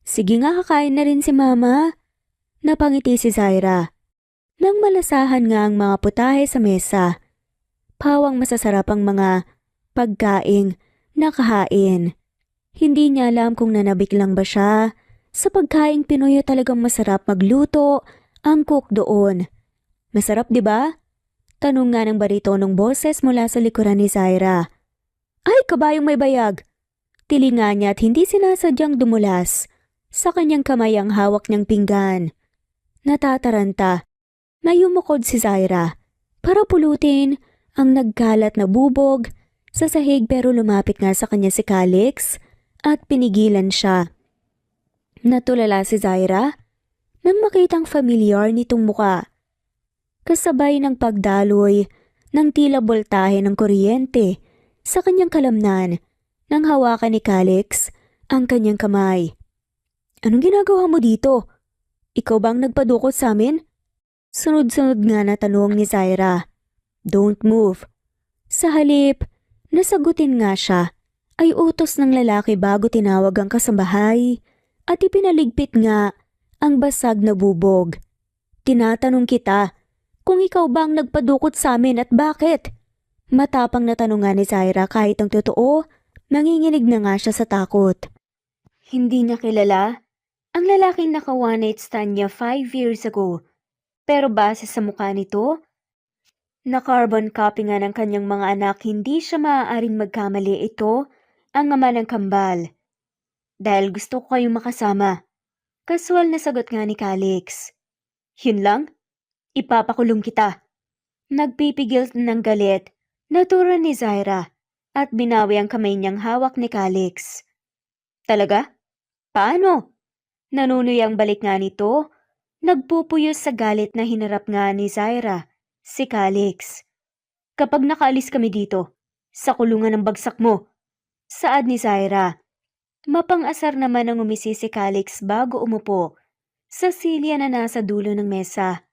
Sige nga, kakain na rin si mama. Napangiti si Zaira. Nang malasahan nga ang mga putahe sa mesa. Pawang masasarap ang mga pagkaing nakahain. Hindi niya alam kung nanabik lang ba siya. Sa pagkaing Pinoy talagang masarap magluto ang cook doon. Masarap 'di ba? Tanong nga ng baritonong boses mula sa likuran ni Zaira. Ay, kabayong may bayag. Tilinga niya at hindi sinasadyang dumulas sa kanyang kamay ang hawak niyang pinggan. Natataranta. May umukod si Zaira para pulutin ang nagkalat na bubog sa sahig pero lumapit nga sa kanya si Calix at pinigilan siya. Natulala si Zaira nang makitang familiar nitong muka. Kasabay ng pagdaloy ng tila boltahe ng kuryente sa kanyang kalamnan nang hawakan ni Calix ang kanyang kamay. Anong ginagawa mo dito? Ikaw bang nagpadukot sa amin? Sunod-sunod nga na tanong ni Zaira. Don't move. Sa halip, nasagutin nga siya ay utos ng lalaki bago tinawag ang kasambahay at ipinaligpit nga ang basag na bubog. Tinatanong kita kung ikaw bang nagpadukot sa amin at bakit? Matapang na tanong nga ni Zaira kahit ang totoo, nanginginig na nga siya sa takot. Hindi niya kilala ang lalaking naka one night stand niya 5 years ago. Pero base sa mukha nito, na carbon copy nga ng kanyang mga anak, hindi siya maaaring magkamali. Ito ang ama ng kambal. Dahil gusto ko kayong makasama. Kasual na sagot nga ni Calix. Yun lang? Ipapakulong kita. Nagpipigil ng galit, natura ni Zaira at binawi ang kamay niyang hawak ni Calix. Talaga? Paano? Nanunoy ang balik nga nito. Nagpupuyos sa galit na hinarap nga ni Zaira, si Calix. Kapag nakaalis kami dito, sa kulungan ng bagsak mo. Saad ni Zaira. Mapang-asar naman ang umisi si Calix bago umupo sa silya na nasa dulo ng mesa.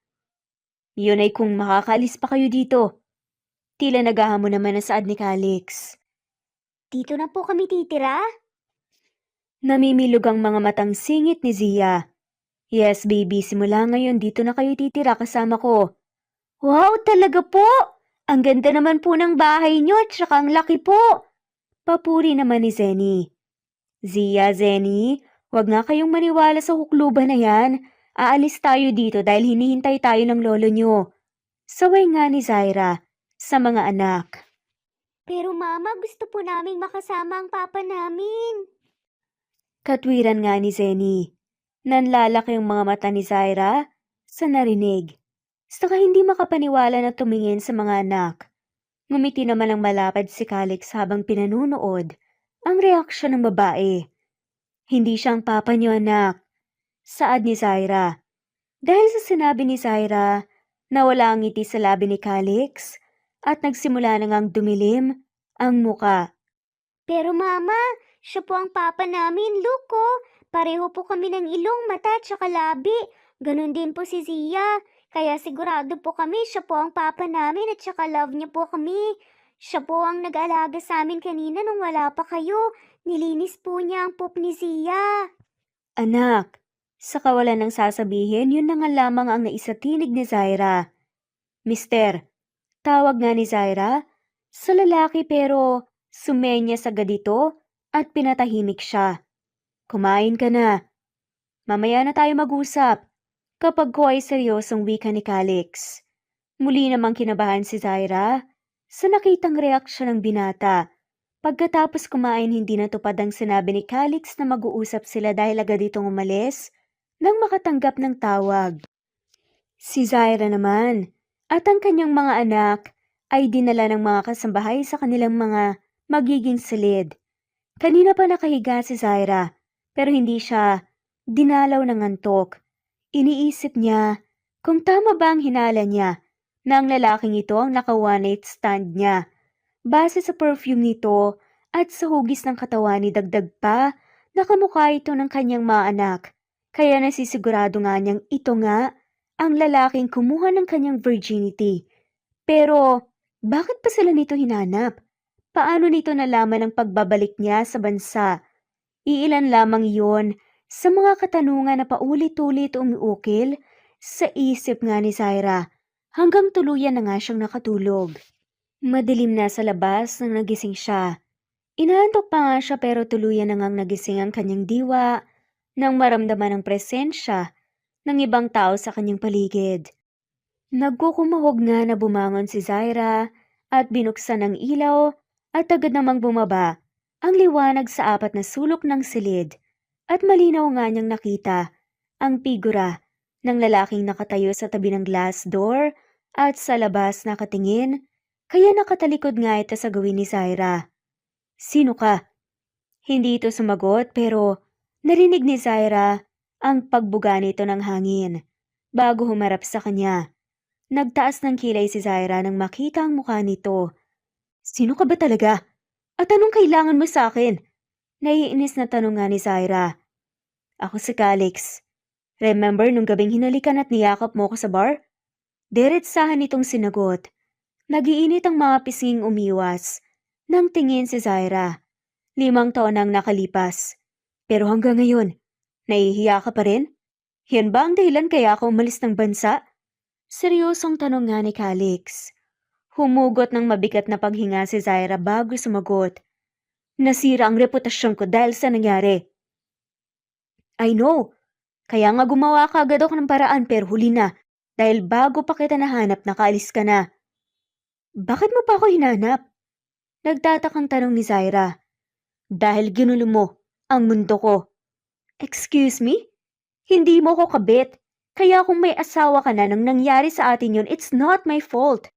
Yun ay kung makakaalis pa kayo dito. Tila naghahamon naman ang saad ni Calix. Dito na po kami titira? Namimilog ang mga matang singit ni Zia. Yes, baby, simula ngayon dito na kayo titira kasama ko. Wow, talaga po! Ang ganda naman po ng bahay niyo at saka ang laki po! Papuri naman ni Zenny. Zia, Zenny, wag nga kayong maniwala sa hukluban na yan. Aalis tayo dito dahil hinihintay tayo ng lolo niyo. Saway nga ni Zaira sa mga anak. Pero mama, gusto po naming makasama ang papa namin. Katwiran nga ni Zenny. Nanlalaki ang mga mata ni Zaira sa narinig. Saka hindi makapaniwala na tumingin sa mga anak. Ngumiti naman ang malapad si Calix habang pinanunood ang reaksyon ng babae. Hindi siyang papa niyo, anak. Saad ni Zaira. Dahil sa sinabi ni Zaira, nawala ang ngiti sa labi ni Calix at nagsimula na ngang dumilim ang muka. Pero mama, siya po ang papa namin, look oh. Pareho po kami ng ilong, mata at saka labi. Ganon din po si Zia. Kaya sigurado po kami siya po ang papa namin at saka love niya po kami. Siya po ang nag-alaga sa amin kanina nung wala pa kayo. Nilinis po niya ang poop ni Zia. Anak, sa kawalan ng sasabihin, yun na nga lamang ang naisatinig ni Zaira. Mister, tawag nga ni Zaira sa lalaki pero sumenya sa gadito at pinatahimik siya. Kumain ka na. Mamaya na tayo mag-usap. Kapag ko ay seryosong wika ni Calix. Muli namang kinabahan si Zaira sa nakitang reaksyon ng binata. Pagkatapos kumain, hindi natupad ang sinabi ni Calix na mag-uusap sila dahil agad itong umalis nang makatanggap ng tawag. Si Zaira naman at ang kanyang mga anak ay dinala ng mga kasambahay sa kanilang mga magiging silid. Kanina pa nakahiga si Zaira pero hindi siya dinalaw ng antok. Iniisip niya kung tama ba ang hinala niya na ang lalaking ito ang naka one night stand niya. Base sa perfume nito at sa hugis ng katawan ni dagdag pa, nakamukha ito ng kanyang mga anak. Kaya nasisigurado nga niyang ito nga ang lalaking kumuha ng kanyang virginity. Pero bakit pa sila nito hinanap? Paano nito nalaman ang pagbabalik niya sa bansa? Iilan lamang iyon sa mga katanungan na paulit-ulit umiukil sa isip nga ni Zaira hanggang tuluyan na nga siyang nakatulog. Madilim na sa labas nang nagising siya. Inaantok pa nga siya pero tuluyan na ngang nagising ang kanyang diwa nang maramdaman ang presensya ng ibang tao sa kanyang paligid. Nagkukumahog nga na bumangon si Zaira at binuksan ang ilaw at agad namang bumaba ang liwanag sa apat na sulok ng silid at malinaw nga niyang nakita ang figura ng lalaking nakatayo sa tabi ng glass door at sa labas nakatingin, kaya nakatalikod nga ito sa gawin ni Zaira. "Sino ka?" Hindi ito sumagot pero narinig ni Zaira ang pagbuga nito ng hangin bago humarap sa kanya. Nagtaas ng kilay si Zaira nang makita ang mukha nito. "Sino ka ba talaga? At anong kailangan mo sa akin?" Naiinis na tanong nga ni Zaira. "Ako si Calix. Remember nung gabing hinalikan at niyakap mo ko sa bar?" Diretsahan itong sinagot. Nagiinit ang mga pisnging umiwas. Nang tingin si Zaira. 5 taon nang nakalipas. Pero hanggang ngayon, nahihiya ka pa rin? Yan ba ang dahilan kaya ako umalis ng bansa? Seryosong tanong nga ni Calix. Humugot ng mabigat na paghinga si Zaira bago sumagot. "Nasira ang reputasyon ko dahil sa nangyari." "I know. Kaya nga gumawa ka agad ako ng paraan pero huli na. Dahil bago pa kita nahanap, nakaalis ka na." "Bakit mo pa ako hinanap?" Nagtatakang tanong ni Zaira. "Dahil ginulo mo ang mundo ko." "Excuse me? Hindi mo ko kabit. Kaya kung may asawa ka na nang nangyari sa atin yun, it's not my fault.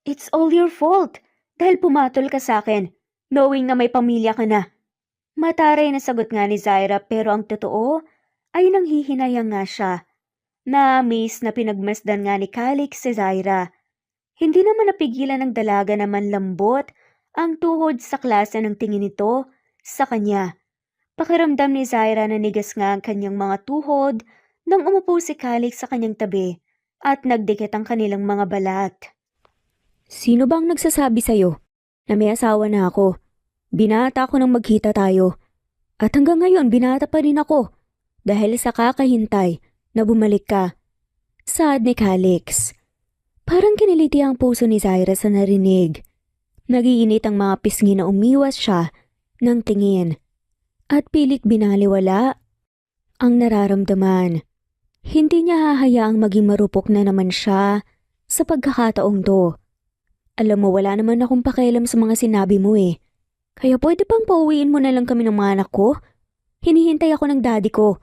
It's all your fault. Dahil pumatol ka sa akin, knowing na may pamilya ka na." Mataray na sagot nga ni Zaira pero ang totoo ay nanghihinayang nga siya. Na-amaze na pinagmasdan nga ni Calix si Zaira. Hindi naman napigilan ng dalaga na manlambot ang tuhod sa klase ng tingin nito sa kanya. Pakiramdam ni Zaira na nigas nga ang kanyang mga tuhod nang umupo si Calix sa kanyang tabi at nagdikit ang kanilang mga balat. "Sino bang nagsasabi sa'yo na may asawa na ako? Binata ako nang magkita tayo. At hanggang ngayon binata pa rin ako dahil sa kakahintay na bumalik ka." Saad ni Calix. Parang kiniliti ang puso ni Zaira sa narinig. Nagiinit ang mga pisngi na umiwas siya ng tingin. At pilit binaliwala ang nararamdaman. Hindi niya hahayaang maging marupok na naman siya sa pagkakataong to. "Alam mo, wala naman akong pakialam sa mga sinabi mo eh. Kaya pwede bang pauwiin mo na lang kami ng mga anak ko? Hinihintay ako ng daddy ko."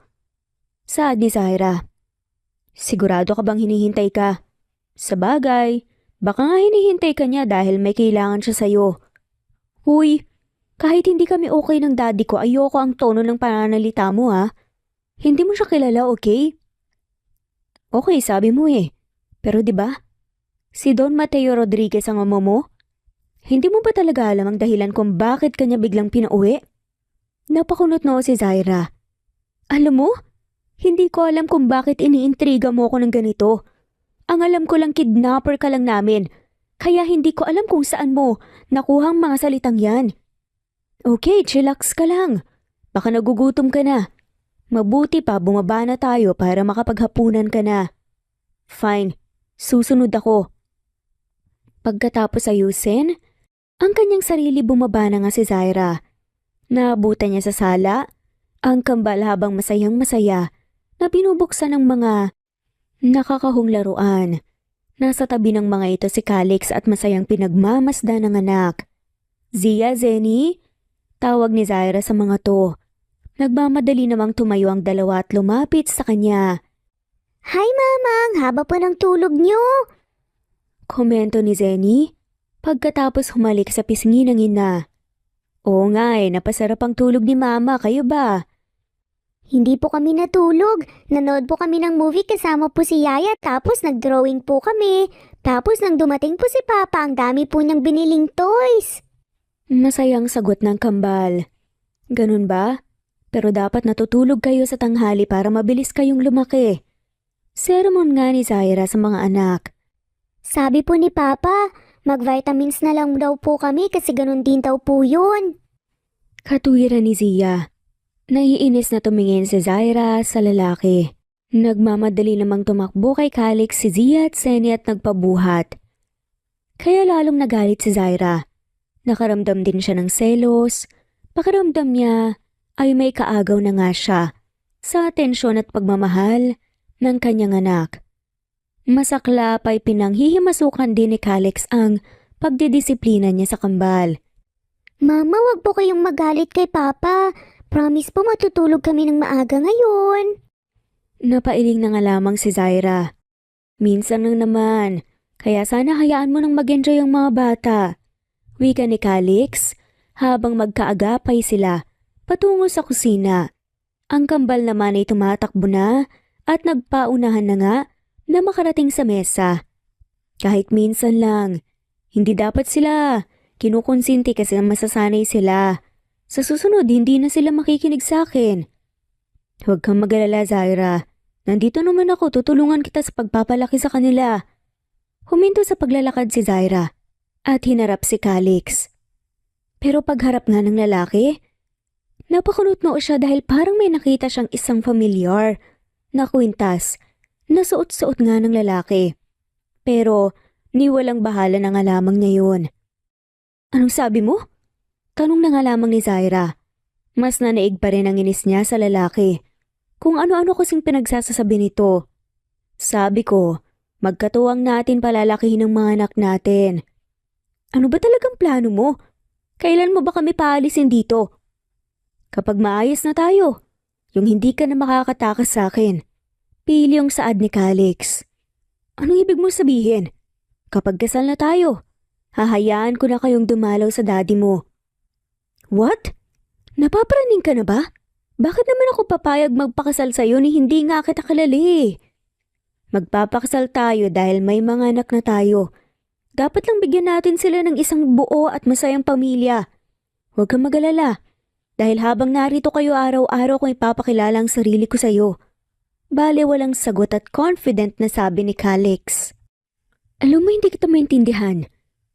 Saad ni Zaira. "Sigurado ka bang hinihintay ka? Sabagay, baka nga hinihintay ka niya dahil may kailangan siya sa'yo." "Uy, kahit hindi kami okay ng daddy ko, ayoko ang tono ng pananalita mo ha. Hindi mo siya kilala, okay?" "Okay, sabi mo eh. Pero 'di ba? Si Don Mateo Rodriguez ang ama mo? Hindi mo ba talaga alam ang dahilan kung bakit kanya biglang pinauwi?" Napakunot noo si Zaira. "Alam mo, hindi ko alam kung bakit iniintriga mo ako ng ganito. Ang alam ko lang kidnapper ka lang namin. Kaya hindi ko alam kung saan mo nakuhang mga salitang yan. Okay, chillax ka lang. Baka nagugutom ka na. Mabuti pa bumaba na tayo para makapaghapunan ka na." "Fine, susunod ako." Pagkatapos ayusin, ang kanyang sarili bumaba na nga si Zaira. Naabutan niya sa sala ang kambal habang masayang masaya na binubuksan ng mga nakakahong laruan. Nasa tabi ng mga ito si Calix at masayang pinagmamasdan ng anak. "Zia, Zenny?" Tawag ni Zaira sa mga to. Nagmamadali namang tumayo ang dalawa at lumapit sa kanya. Hi, Mamang! Haba pa ng tulog niyo! Komento ni Zenny pagkatapos humalik sa pisngi ng ina. "Oo nga napasarap ang tulog ni Mama, kayo ba?" Hindi po kami natulog. Nanood po kami ng movie kasama po si Yaya tapos nag-drawing po kami. Tapos nang dumating po si Papa, ang dami po niyang biniling toys. Masayang sagot ng kambal. "Ganun ba? Pero dapat natutulog kayo sa tanghali para mabilis kayong lumaki." Sermon nga ni Zaira sa mga anak. Sabi po ni Papa, mag-vitamins na lang daw po kami kasi ganun din daw po yun. Katuwiran ni Zia. Naiinis na tumingin si Zaira sa lalaki. Nagmamadali namang tumakbo kay Calix si Zia at Senny at nagpabuhat. Kaya lalong nagalit si Zaira. Nakaramdam din siya ng selos. Pakiramdam niya ay may kaagaw na nga siya sa atensyon at pagmamahal ng kanyang anak. Masaklap ay pinanghihimasukan din ni Calix ang pagdidisiplina niya sa kambal. Mama, wag po kayong magalit kay Papa. Promise po matutulog kami ng maaga ngayon. Napailing na nga lamang si Zaira. Minsan lang naman, kaya sana hayaan mo nang mag-enjoy ang mga bata. Wika ni Calix habang magkaagapay sila patungo sa kusina. Ang kambal naman ay tumatakbo na at nagpaunahan na nga na makarating sa mesa. Kahit minsan lang, hindi dapat sila kinukonsinti kasi masasanay sila. Sa susunod, hindi na sila makikinig sa akin. Huwag kang mag-alala, Zaira. Nandito naman ako, tutulungan kita sa pagpapalaki sa kanila. Huminto sa paglalakad si Zaira at hinarap si Calix. Pero pagharap nga ng lalaki, napakunot-noo siya dahil parang may nakita siyang isang familiar na kwintas na suot-suot nga ng lalaki. Pero niwalang bahala na nga lamang niya yun. Anong sabi mo? Tanong na nga lamang ni Zaira. Mas nanaig pa rin ang inis niya sa lalaki. Kung ano-ano kasing pinagsasasabi nito. Sabi ko, magkatuwang natin palalakihin ang mga anak natin. Ano ba talagang plano mo? Kailan mo ba kami paalisin dito? Kapag maayos na tayo, yung hindi ka na makakatakas sa akin. Pili yung saad ni Calix. Anong ibig mo sabihin? Kapag kasal na tayo, hahayaan ko na kayong dumalaw sa daddy mo. What? Napapraning ka na ba? Bakit naman ako papayag magpakasal sa'yo ni hindi nga kita kilala? Magpapakasal tayo dahil may mga anak na tayo. Dapat lang bigyan natin sila ng isang buo at masayang pamilya. Huwag kang mag-alala. Dahil habang narito kayo araw-araw kong ipapakilala ang sarili ko sa'yo. Bale walang sagot at confident na sabi ni Calix. Alam mo hindi kita maintindihan.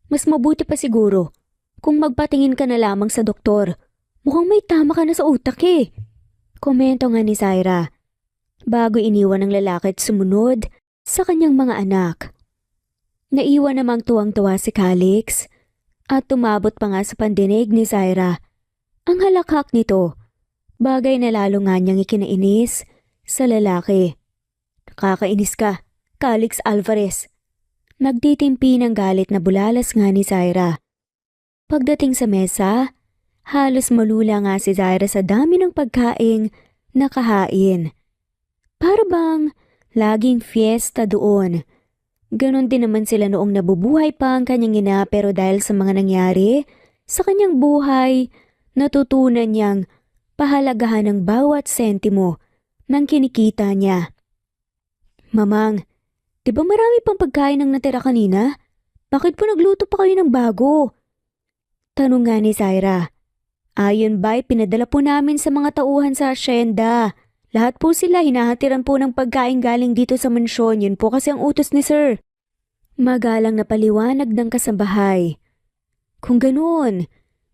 Mas mabuti pa siguro kung magpatingin ka na lamang sa doktor. Mukhang may tama ka na sa utak eh. Komento nga ni Zaira bago iniwan ng lalaki at sumunod sa kanyang mga anak. Naiwan namang tuwang-tuwa si Calix at tumabot pa nga sa pandinig ni Zaira ang halakhak nito, bagay na lalo nga niyang ikinainis sa lalaki. Nakakainis ka, Calix Alvarez. Nagtitimpi ng galit na bulalas nga ni Zaira. Pagdating sa mesa, halos malula nga si Zaira sa dami ng pagkaing nakahain. Para bang laging fiesta doon. Ganon din naman sila noong nabubuhay pa ang kanyang ina pero dahil sa mga nangyari sa kanyang buhay, natutunan niyang pahalagahan ng bawat sentimo ng kinikita niya. Mamang, di ba marami pang pagkain ang natira kanina? Bakit po nagluto pa kayo ng bago? Tanong nga ni Zaira. Ayon ba'y pinadala po namin sa mga tauhan sa asyenda. Lahat po sila hinahatiran po ng pagkain galing dito sa mansyon. Yun po kasi ang utos ni Sir. Magalang na paliwanag ng kasambahay. Kung ganoon,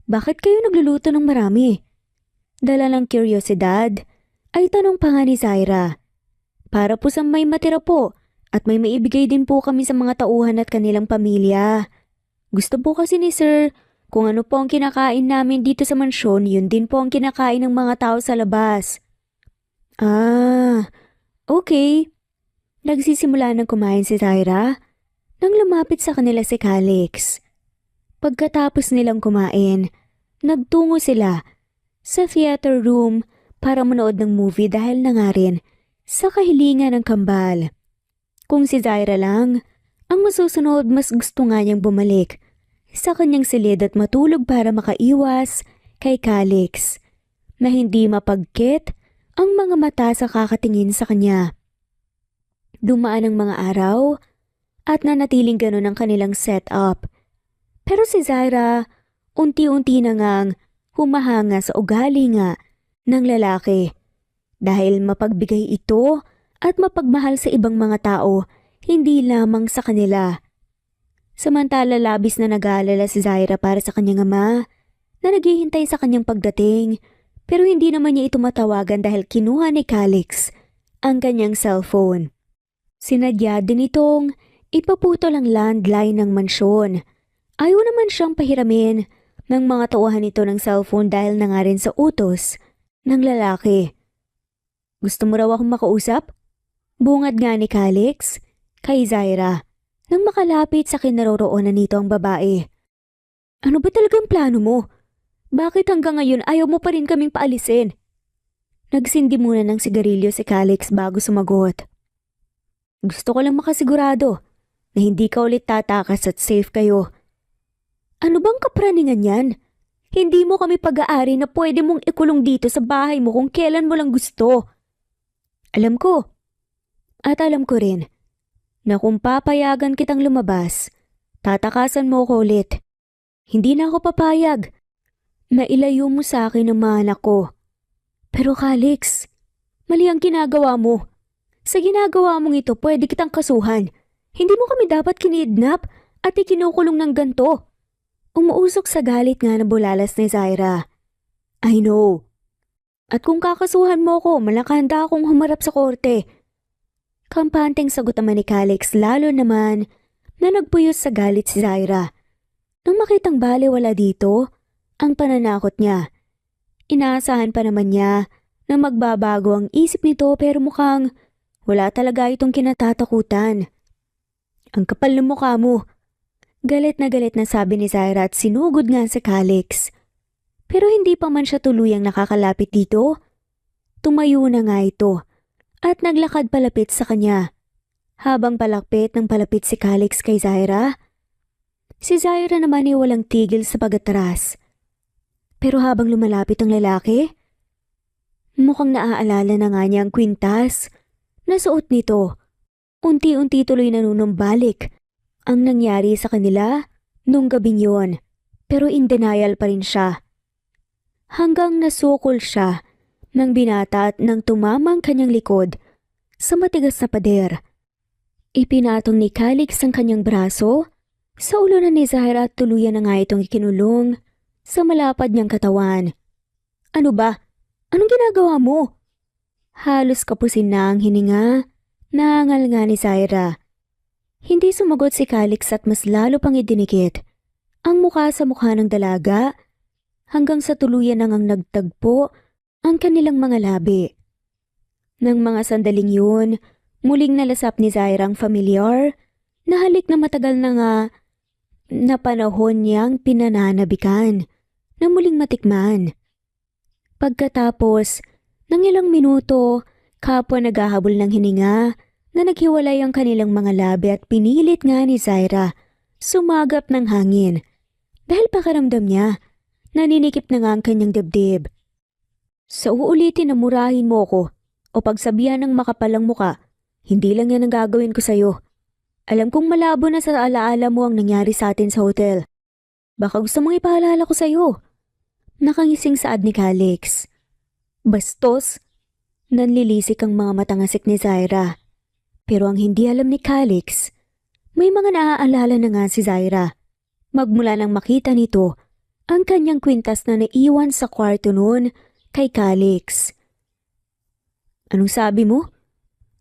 bakit kayo nagluluto ng marami? Dala ng kuryosidad, ay tanong pa nga ni Zaira. Para po sa may matira po at may maibigay din po kami sa mga tauhan at kanilang pamilya. Gusto po kasi ni Sir, kung ano po ang kinakain namin dito sa mansyon, yun din po ang kinakain ng mga tao sa labas. Ah, okay. Nagsisimula ng kumain si Zaira nang lumapit sa kanila si Calix. Pagkatapos nilang kumain, nagtungo sila sa theater room para manood ng movie dahil na nga rin sa kahilingan ng kambal. Kung si Zaira lang, ang masusunod mas gusto nga niyang bumalik sa kanyang silid at matulog para makaiwas kay Calix na hindi mapagkit ang mga mata sa kakatingin sa kanya. Dumaan ang mga araw at nanatiling ganon ang kanilang setup. Pero si Zaira, unti-unti na ngang humahanga sa ugali nga ng lalaki. Dahil mapagbigay ito at mapagmahal sa ibang mga tao, hindi lamang sa kanila. Samantala labis na nag-aalala si Zaira para sa kanyang ama na naghihintay sa kanyang pagdating pero hindi naman niya ito matawagan dahil kinuha ni Calix ang kanyang cellphone. Sinadya din itong ipaputol ang landline ng mansyon. Ayaw naman siyang pahiramin ng mga tauhan nito ng cellphone dahil na nga rin sa utos ng lalaki. Gusto mo raw akong makausap? Bungad nga ni Calix kay Zaira nang makalapit sa kinaroroonan nito ang babae. Ano ba talagang plano mo? Bakit hanggang ngayon ayaw mo pa rin kaming paalisin? Nagsindi muna ng sigarilyo si Calix bago sumagot. Gusto ko lang makasigurado na hindi ka ulit tatakas at safe kayo. Ano bang kapraningan yan? Hindi mo kami pag-aari na pwede mong ikulong dito sa bahay mo kung kailan mo lang gusto. Alam ko. At alam ko rin na kung papayagan kitang lumabas, tatakasan mo ko ulit. Hindi na ako papayag. Mailayo mo sa akin ang mga anak ko. Pero Calix, mali ang ginagawa mo. Sa ginagawa mong ito, pwede kitang kasuhan. Hindi mo kami dapat kinidnap at ikinukulong ng ganto. Umuusok sa galit nga na bulalas ni Zaira. I know. At kung kakasuhan mo ko, malakanda akong humarap sa korte. Kampanteng sagot naman ni Calix, lalo naman na nagpuyos sa galit si Zaira. Nung makitang baliwala dito, ang pananakot niya. Inaasahan pa naman niya na magbabago ang isip nito pero mukhang wala talaga itong kinatatakutan. Ang kapal ng mukha mo. Galit na sabi ni Zaira at sinugod nga sa Calix. Pero hindi pa man siya tuluyang nakakalapit dito. Tumayo na nga ito at naglakad palapit sa kanya. Habang palapit si Calix kay Zaira, si Zaira naman ay walang tigil sa pag-atras. Pero habang lumalapit ang lalaki, mukhang naaalala na nga niya ang kwintas na suot nito. Unti-unti tuloy nanunumbalik ang nangyari sa kanila nung gabing yon, pero in denial pa rin siya. Hanggang nasukol siya ng binata at nang tumamang kanyang likod sa matigas na pader. Ipinatong ni Calix ang kanyang braso sa ulo na ni Zaira at tuluyan na nga itong ikinulong sa malapad niyang katawan. Ano ba? Anong ginagawa mo? Halos kapusin na ang hininga, naangal nga ni Zaira. Hindi sumagot si Calix at mas lalo pang idinikit ang mukha sa mukha ng dalaga hanggang sa tuluyan nang nagtagpo ang kanilang mga labi. Nang mga sandaling yun, muling nalasap ni Zaira ang familiar na halik na matagal na nga na panahon niyang pinananabikan na muling matikman. Pagkatapos ng ilang minuto, kapwa naghahabol ng hininga, na naghiwalay ang kanilang mga labi at pinilit nga ni Zaira sumagap ng hangin dahil pakiramdam niya naninikip na nga ang kanyang dibdib. Sa uulitin na murahin mo ko o pagsabihan ng makapalang muka, hindi lang yan ang gagawin ko sa'yo. Alam kong malabo na sa alaala mo ang nangyari sa atin sa hotel. Baka gusto mong ipaalala ko sa'yo. Nakangising saad ni Calix. Bastos, nanlilisik ang mga matangasik ni Zaira. Pero ang hindi alam ni Calix, may mga naaalala na nga si Zaira. Magmula nang makita nito ang kanyang kwintas na naiwan sa kwarto noon kay Calix. Anong sabi mo?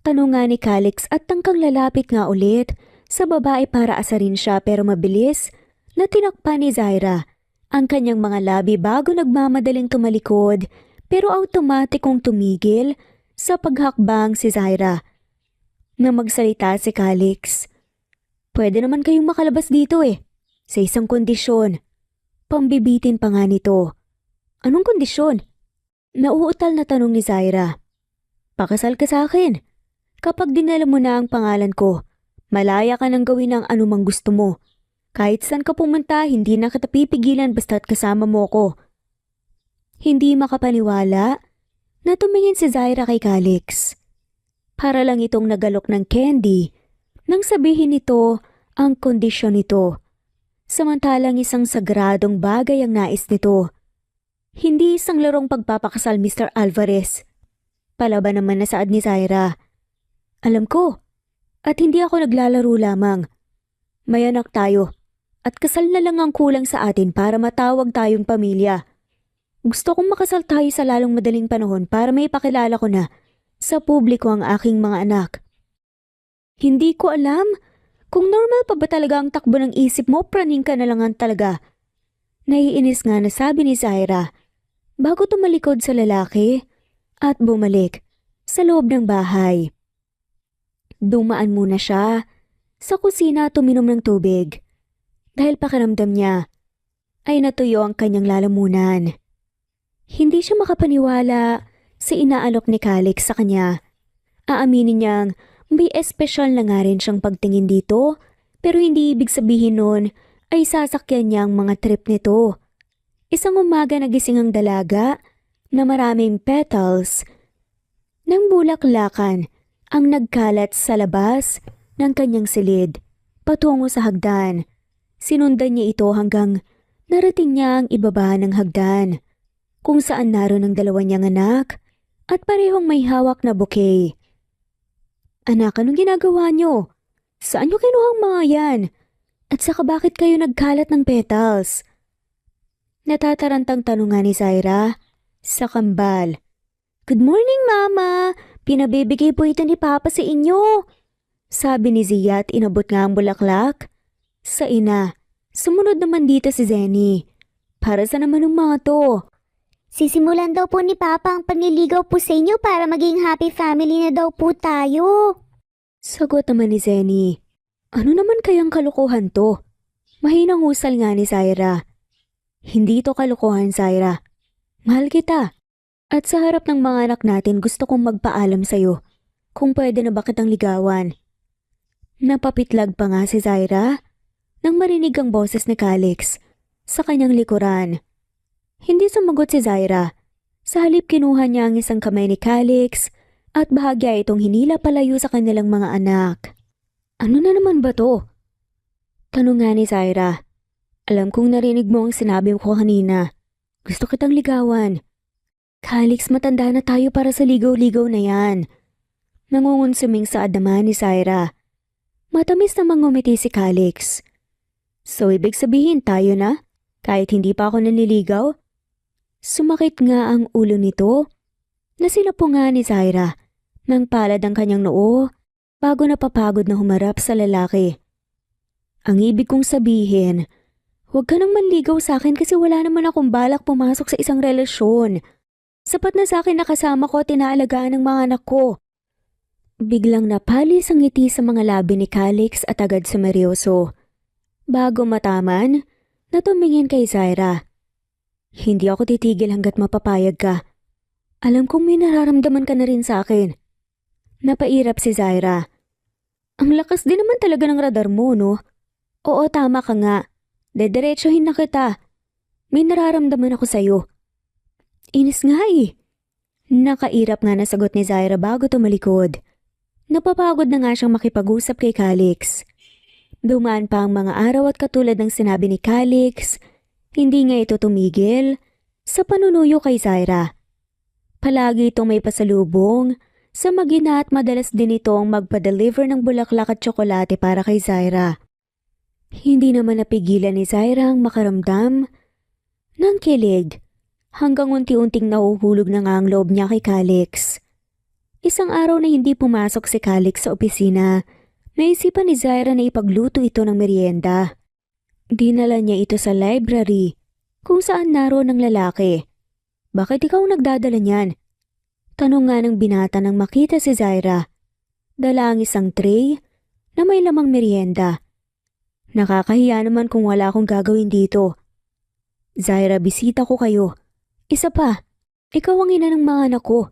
Tanong nga ni Calix at tangkang lalapit nga ulit sa babae para asarin siya pero mabilis na tinakpan ni Zaira ang kanyang mga labi bago nagmamadaling tumalikod pero automatikong tumigil sa paghakbang si Zaira. Na magsalita si Calix. Pwede naman kayong makalabas dito sa isang kondisyon. Pambibitin pa nga nito. Anong kondisyon? Nauutal na tanong ni Zaira. Pakasal ka sa akin. Kapag dinala mo na ang pangalan ko, malaya ka nang gawin ang anumang gusto mo. Kahit saan ka pumunta, hindi na kita pipigilan basta't kasama mo ko. Hindi makapaniwala na tumingin si Zaira kay Calix. Para lang itong nagalok ng candy nang sabihin nito ang kondisyon nito. Samantalang isang sagradong bagay ang nais nito. Hindi isang larong pagpapakasal, Mr. Alvarez. Palaban naman na saad ni Zaira. Alam ko, at hindi ako naglalaro lamang. May anak tayo, at kasal na lang ang kulang sa atin para matawag tayong pamilya. Gusto kong makasal tayo sa lalong madaling panahon para may pakilala ko na sa publiko ang aking mga anak. Hindi ko alam kung normal pa ba talaga ang takbo ng isip mo, praning ka na lang talaga. Naiinis nga na sabi ni Zaira bago tumalikod sa lalaki at bumalik sa loob ng bahay. Dumaan muna siya sa kusina at uminom ng tubig dahil pakiramdam niya ay natuyo ang kanyang lalamunan. Hindi siya makapaniwala sa inaalok ni Calix sa kanya. Aaminin niyang may espesyal na nga rin siyang pagtingin dito, pero hindi ibig sabihin nun ay sasakyan niya ang mga trip nito. Isang umaga nagising ang dalaga na maraming petals ng bulaklakan ang nagkalat sa labas ng kanyang silid patungo sa hagdan. Sinundan niya ito hanggang narating niya ang ibaba ng hagdan, kung saan naroon ang dalawa niyang anak at parehong may hawak na bouquet. Anak, anong ginagawa niyo? Saan niyo kinuha ang mga yan? At saka bakit kayo nagkalat ng petals? Natatarantang tanungan ni Zaira sa kambal. Good morning, Mama! Pinabibigay po ito ni Papa sa inyo. Sabi ni Zia at inabot nga ang bulaklak sa ina. Sumunod naman dito si Zenny. Para sa naman ng mga to? Sisimulan daw po ni Papa ang panliligaw po sa inyo para maging happy family na daw po tayo. Sagot naman ni Zenny. Ano naman kayang kalukuhan to? Mahinang husal nga ni Zaira. Hindi to kalukuhan, Zaira. Mahal kita. At sa harap ng mga anak natin gusto kong magpaalam sa'yo kung pwede na ba kitang ligawan. Napapitlag pa nga si Zaira nang marinig ang boses ni Calix sa kanyang likuran. Hindi sumagot si Zaira. Sa halip kinuha niya ang isang kamay ni Calix at bahagya itong hinila palayo sa kanilang mga anak. Ano na naman ba to? Tanong nga ni Zaira. Alam kong narinig mo ang sinabi ko kanina. Gusto kitang ligawan. Calix, matanda na tayo para sa ligaw-ligaw na yan. Nangungunsuming sa adama ni Zaira. Matamis namang ngumiti si Calix. So ibig sabihin tayo na? Kahit hindi pa ako nanliligaw? Sumakit nga ang ulo nito. Nasilapo nga ni Zaira nang palad ang kanyang noo bago napapagod na humarap sa lalaki. Ang ibig kong sabihin, huwag ka nang manligaw sa akin kasi wala naman akong balak pumasok sa isang relasyon. Sapat na sa akin na kasama ko at inaalagaan ng mga anak ko. Biglang napalis ang ngiti sa mga labi ni Calix at agad sumeryoso. Bago mataman, natumingin kay Zaira. Hindi ako titigil hanggat mapapayag ka. Alam kong may nararamdaman ka na rin sa akin. Napairap si Zaira. Ang lakas din naman talaga ng radar mo, no? Oo, tama ka nga. Dediretsuhin na kita. May nararamdaman ako sa'yo. Inis nga eh. Nakairap nga na sagot ni Zaira bago tumalikod. Napapagod na nga siyang makipag-usap kay Calix. Dumaan pa ang mga araw at katulad ng sinabi ni Calix, hindi nga ito tumigil sa panunuyo kay Zaira. Palagi itong may pasalubong sa magina at madalas din itong magpa-deliver ng bulaklak at tsokolate para kay Zaira. Hindi naman napigilan ni Zaira ang makaramdam ng kilig hanggang unti-unting nahuhulog na nga ang loob niya kay Calix. Isang araw na hindi pumasok si Calix sa opisina, naisipan ni Zaira na ipagluto ito ng merienda. Dinala niya ito sa library kung saan naroon ang lalaki. Bakit ikaw nagdadala niyan? Tanong nga ng binata nang makita si Zaira. Dala ang isang tray na may lamang merienda. Nakakahiya naman kung wala akong gagawin dito. Zaira, bisita ko kayo. Isa pa, ikaw ang ina ng mga anak ko.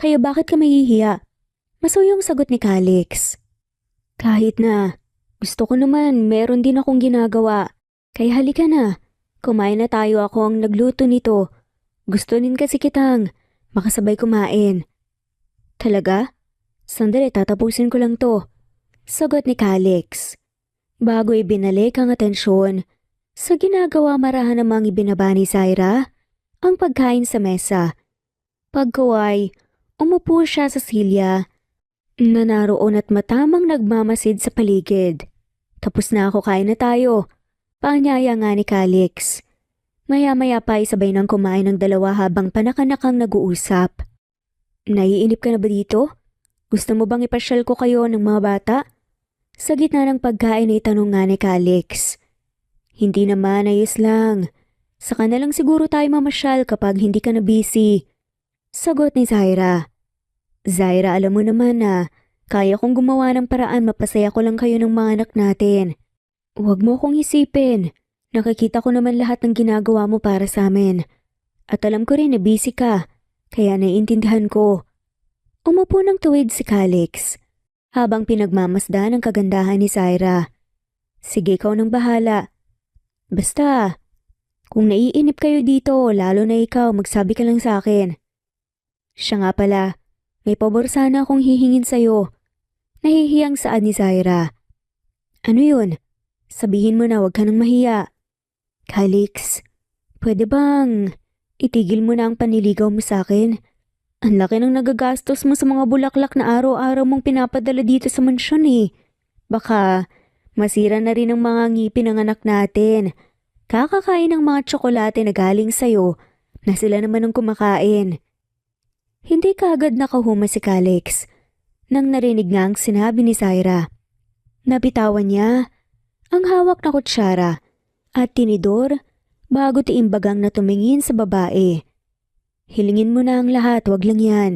Kaya bakit ka mahihiya? Masuyong sagot ni Calix. Kahit na, gusto ko naman meron din akong ginagawa. Kaya halika na, kumain na tayo, ako ang nagluto nito. Gusto din kasi kitang makasabay kumain. Talaga? Sandali, tatapusin ko lang to. Sagot ni Calix. Bago ibinalik ang atensyon, sa ginagawa marahan namang ibinaba ni Zaira ang pagkain sa mesa. Pagkaway, umupo siya sa silya na naroon at matamang nagmamasid sa paligid. Tapos na ako, kain na tayo. Paanyaya nga ni Calix. Maya-maya pa isabay nang kumain ng dalawa habang panakanakang nag-uusap. Naiinip ka na ba dito? Gusto mo bang ipasyal ko kayo ng mga bata? Sa gitna ng pagkain ay tanong nga ni Calix. Hindi naman, ayos lang. Saka na lang siguro tayo mamasyal kapag hindi ka na busy. Sagot ni Zaira. Zaira, alam mo naman na kaya kong gumawa ng paraan mapasaya ko lang kayo ng mga anak natin. Huwag mo kong isipin. Nakikita ko naman lahat ng ginagawa mo para sa amin. At alam ko rin na busy ka. kaya naiintindihan ko. Umupo ng tuwid si Calix habang pinagmamasdan ang kagandahan ni Zaira. Sige, ikaw nang bahala. Basta, kung naiinip kayo dito, lalo na ikaw, magsabi ka lang sa akin. Siya nga pala, may pabor sana akong hihingin sa'yo. Nahihiyang saad ni Zaira. Ano yun? Sabihin mo na, huwag ka nang mahiya. Calix, pwede bang itigil mo na ang panliligaw mo sa akin? Ang laki ng nagagastos mo sa mga bulaklak na araw-araw mong pinapadala dito sa mansyon eh. Baka masira na rin ang mga ngipin ng anak natin. Kakakain ng mga tsokolate na galing sa'yo na sila naman ang kumakain. Hindi kaagad nakahuma si Calix nang narinig nga ang sinabi ni Zaira. Nabitawan niya ang hawak na kutsara at tinidor bago tiimbagang na tumingin sa babae. Hilingin mo na ang lahat, wag lang yan.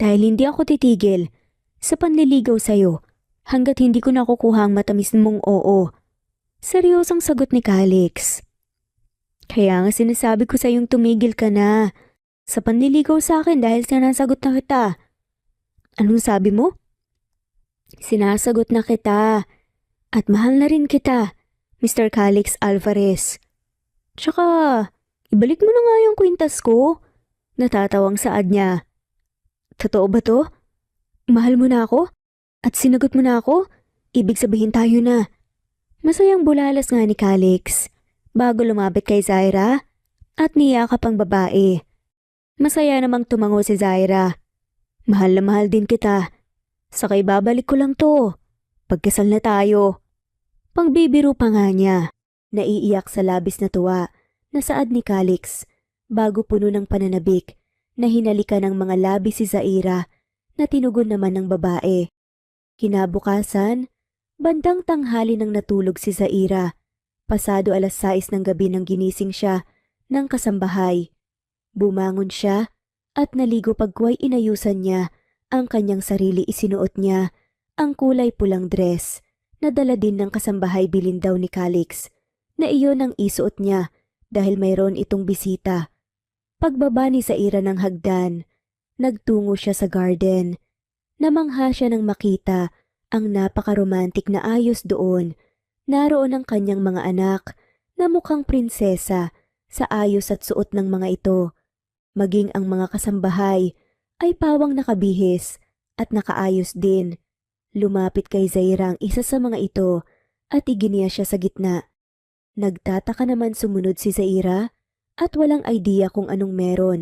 Dahil hindi ako titigil sa panliligaw sa'yo hanggat hindi ko nakukuha ang matamis mong oo. Seryosong sagot ni Calix. Kaya nga sinasabi ko sa'yong tumigil ka na sa panliligaw sa akin dahil sinasagot na kita. Anong sabi mo? Sinasagot na kita at mahal na rin kita, Mr. Calix Alvarez. Tsaka, ibalik mo na nga yung kwintas ko. Natatawang saad niya. Totoo ba to? Mahal mo na ako? At sinagot mo na ako? Ibig sabihin tayo na. Masayang bulalas nga ni Calix bago lumapit kay Zaira at niyakap ang babae. Masaya namang tumango si Zaira. Mahal na mahal din kita. Sakay babalik ko lang to. Pagkasal na tayo. Pangbibiro pa nga niya. Naiiyak sa labis na tuwa na saad ni Calix bago puno ng pananabik na hinalikan ng mga labi si Zaira na tinugon naman ng babae. Kinabukasan, bandang tanghali nang natulog si Zaira. Pasado 6:00 ng gabi nang ginising siya ng kasambahay. Bumangon siya at naligo pagkway inayusan niya ang kanyang sarili. Isinuot niya ang kulay pulang dress na dala din ng kasambahay bilin daw ni Calix na iyon ang isuot niya dahil mayroon itong bisita. Pagbaba ni Zaira ng hagdan, nagtungo siya sa garden. Namangha siya nang makita ang napakaromantik na ayos doon. Naroon ang kanyang mga anak na mukhang prinsesa sa ayos at suot ng mga ito. Maging ang mga kasambahay ay pawang nakabihis at nakaayos din. Lumapit kay Zaira ang isa sa mga ito at iginiya siya sa gitna. Nagtataka naman sumunod si Zaira at walang idea kung anong meron.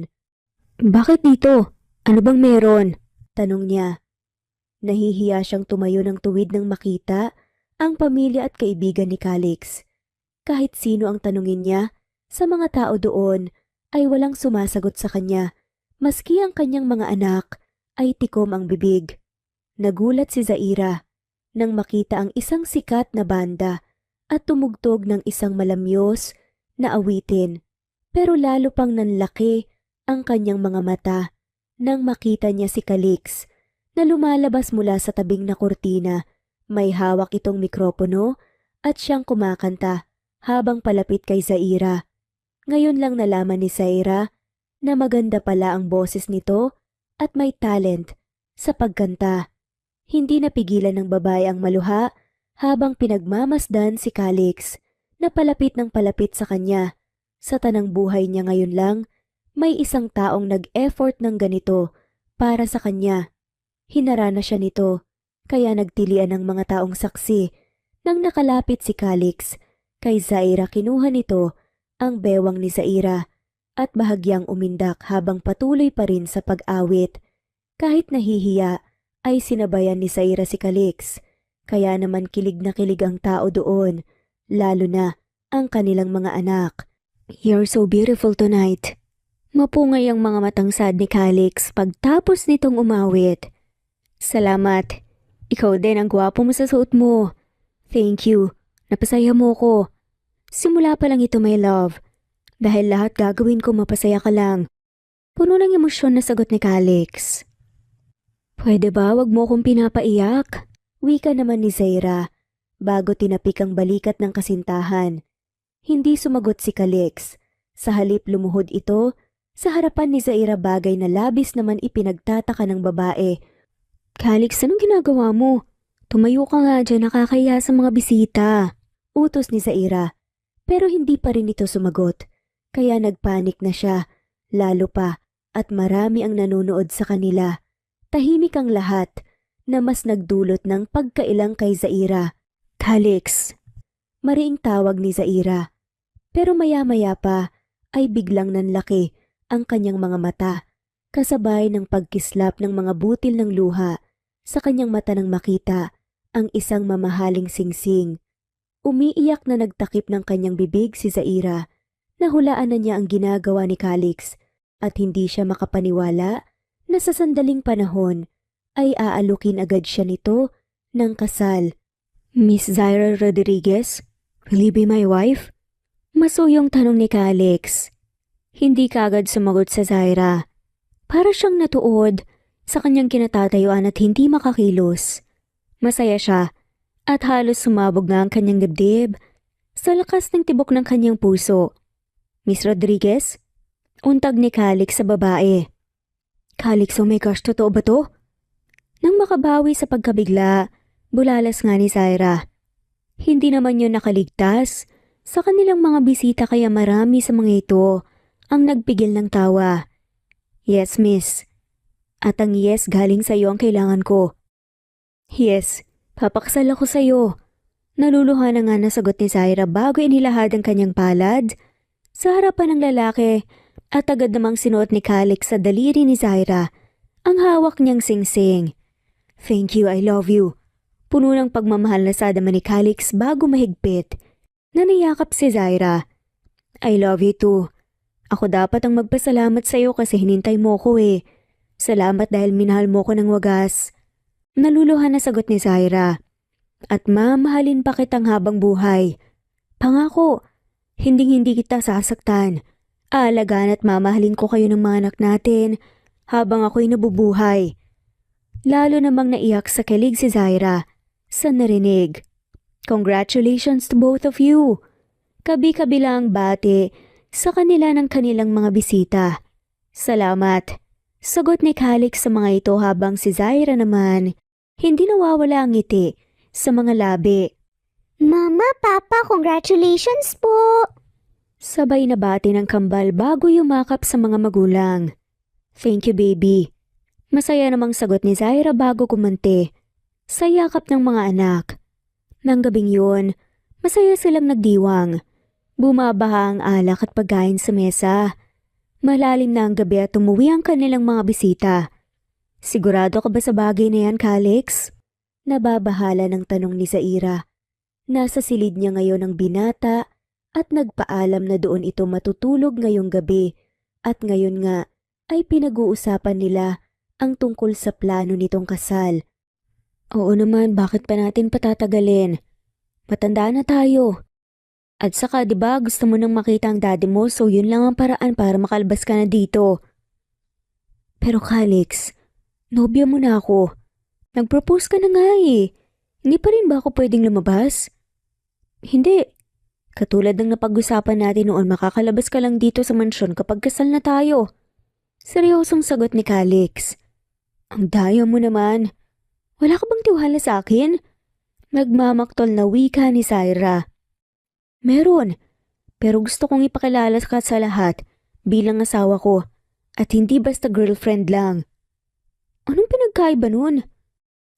Bakit dito? Ano bang meron? Tanong niya. Nahihiya siyang tumayo ng tuwid nang makita ang pamilya at kaibigan ni Calix. Kahit sino ang tanungin niya, sa mga tao doon ay walang sumasagot sa kanya, maski ang kanyang mga anak ay tikom ang bibig. Nagulat si Zaira nang makita ang isang sikat na banda at tumugtog ng isang malamyos na awitin. Pero lalo pang nanlaki ang kanyang mga mata nang makita niya si Calix na lumalabas mula sa tabing na kurtina. May hawak itong mikropono at siyang kumakanta habang palapit kay Zaira. Ngayon lang nalaman ni Zaira na maganda pala ang boses nito at may talent sa pagkanta. Hindi napigilan ng babae ang maluha habang pinagmamasdan si Calix na palapit ng palapit sa kanya. Sa tanang buhay niya ngayon lang, may isang taong nag-effort ng ganito para sa kanya. Hinarana siya nito, kaya nagtilian ng mga taong saksi. Nang nakalapit si Calix, kay Zaira kinuha nito ang bewang ni Zaira at bahagyang umindak habang patuloy pa rin sa pag-awit. Kahit nahihiya, ay sinabayan ni Zaira si Calix. Kaya naman kilig na kilig ang tao doon, lalo na ang kanilang mga anak. You're so beautiful tonight. Mapungay ang mga matang sad ni Calix pagtapos nitong umawit. Salamat. Ikaw din ang gwapo mo sa suot mo. Thank you. Napasaya mo ko. Simula pa lang ito, my love. Dahil lahat gagawin ko mapasaya ka lang. Puno ng emosyon na sagot ni Calix. Pwede ba wag mo akong pinapaiyak? Wika naman ni Zaira bago tinapik ang balikat ng kasintahan. Hindi sumagot si Calix. Sa halip lumuhod ito Sa harapan ni Zaira bagay na labis naman ipinagtataka ng babae. Calix, anong ginagawa mo? Tumayo ka nga dyan, nakakaya sa mga bisita. Utos ni Zaira. Pero hindi pa rin ito sumagot. Kaya nagpanik na siya. Lalo pa at marami ang nanonood sa kanila. Tahimik ang lahat na mas nagdulot ng pagkailang kay Zaira. Calix. Mariing tawag ni Zaira. Pero maya-maya pa ay biglang nanlaki ang kanyang mga mata, kasabay ng pagkislap ng mga butil ng luha sa kanyang mata nang makita ang isang mamahaling singsing. Umiiyak na nagtakip ng kanyang bibig si Zaira. Nahulaan na niya ang ginagawa ni Calix at hindi siya makapaniwala na sa sandaling panahon ay aalukin agad siya nito ng kasal. Miss Zaira Rodriguez, will you be my wife? Masuyong tanong ni Calix. Hindi kaagad sumagot sa Zaira. Para siyang natuod sa kanyang kinatatayuan at hindi makakilos. Masaya siya at halos sumabog na ang kanyang dibdib sa lakas ng tibok ng kanyang puso. Miss Rodriguez? Untag ni Calix sa babae. Calix, oh my gosh, totoo ba to? Nang makabawi sa pagkabigla, bulalas nga ni Zaira. Hindi naman yun nakaligtas sa kanilang mga bisita kaya marami sa mga ito ang nagpigil ng tawa. Yes, miss. At ang yes galing sa iyo ang kailangan ko. Yes, papakasal ako sa iyo. Naluluha na nga nasagot ni Zaira bago inilahad ang kanyang palad sa harapan ng lalaki at agad namang sinuot ni Calix sa daliri ni Zaira ang hawak niyang singsing. Thank you, I love you. Puno ng pagmamahal na sadama ni Calix bago mahigpit. Naniyakap si Zaira. I love you too. Ako dapat ang magpasalamat sa iyo kasi hinintay mo ko eh. Salamat dahil minahal mo ko ng wagas. Naluluhan na sagot ni Zaira. At mamahalin pa kitang habang buhay. Pangako, hindi kita sasaktan. Aalagaan at mamahalin ko kayo ng mga anak natin habang ako'y nabubuhay. Lalo namang naiyak sa kilig si Zaira sa narinig. Congratulations to both of you. Kabi-kabila ang bati sa kanila ng kanilang mga bisita. Salamat. Sagot ni Calix sa mga ito habang si Zaira naman hindi nawawala ang ngiti sa mga labi. Mama, Papa, congratulations po! Sabay na bati ng kambal bago yumakap sa mga magulang. Thank you, baby. Masaya namang sagot ni Zaira bago kumante sa yakap ng mga anak. Nang gabing yun, masaya silang nagdiwang. Bumabaha ang alak at pagkain sa mesa. Malalim na ang gabi at umuwi ang kanilang mga bisita. Sigurado ka ba sa bagay na yan, Calix? Nababahala ng tanong ni Zaira. Nasa silid niya ngayon ang binata at nagpaalam na doon ito matutulog ngayong gabi at ngayon nga ay pinag-uusapan nila ang tungkol sa plano nitong kasal. Oo naman, bakit pa natin patatagalin? Matanda na tayo. At saka 'di ba gusto mo nang makita ang daddy mo so yun lang ang paraan para makalabas ka na dito. Pero Calix, nobya mo na ako. Nag-propose ka na nga eh. Hindi pa rin ba ako pwedeng lumabas? Hindi. Katulad ng napag-usapan natin noon makakalabas ka lang dito sa mansyon kapag kasal na tayo. Seryosong sagot ni Calix. Ang daya mo naman. Wala ka bang tiwala sa akin? Nagmamaktol na wika ni Zaira. Meron, pero gusto kong ipakilala ka sa lahat bilang asawa ko at hindi basta girlfriend lang. Anong pinagkaiba nun?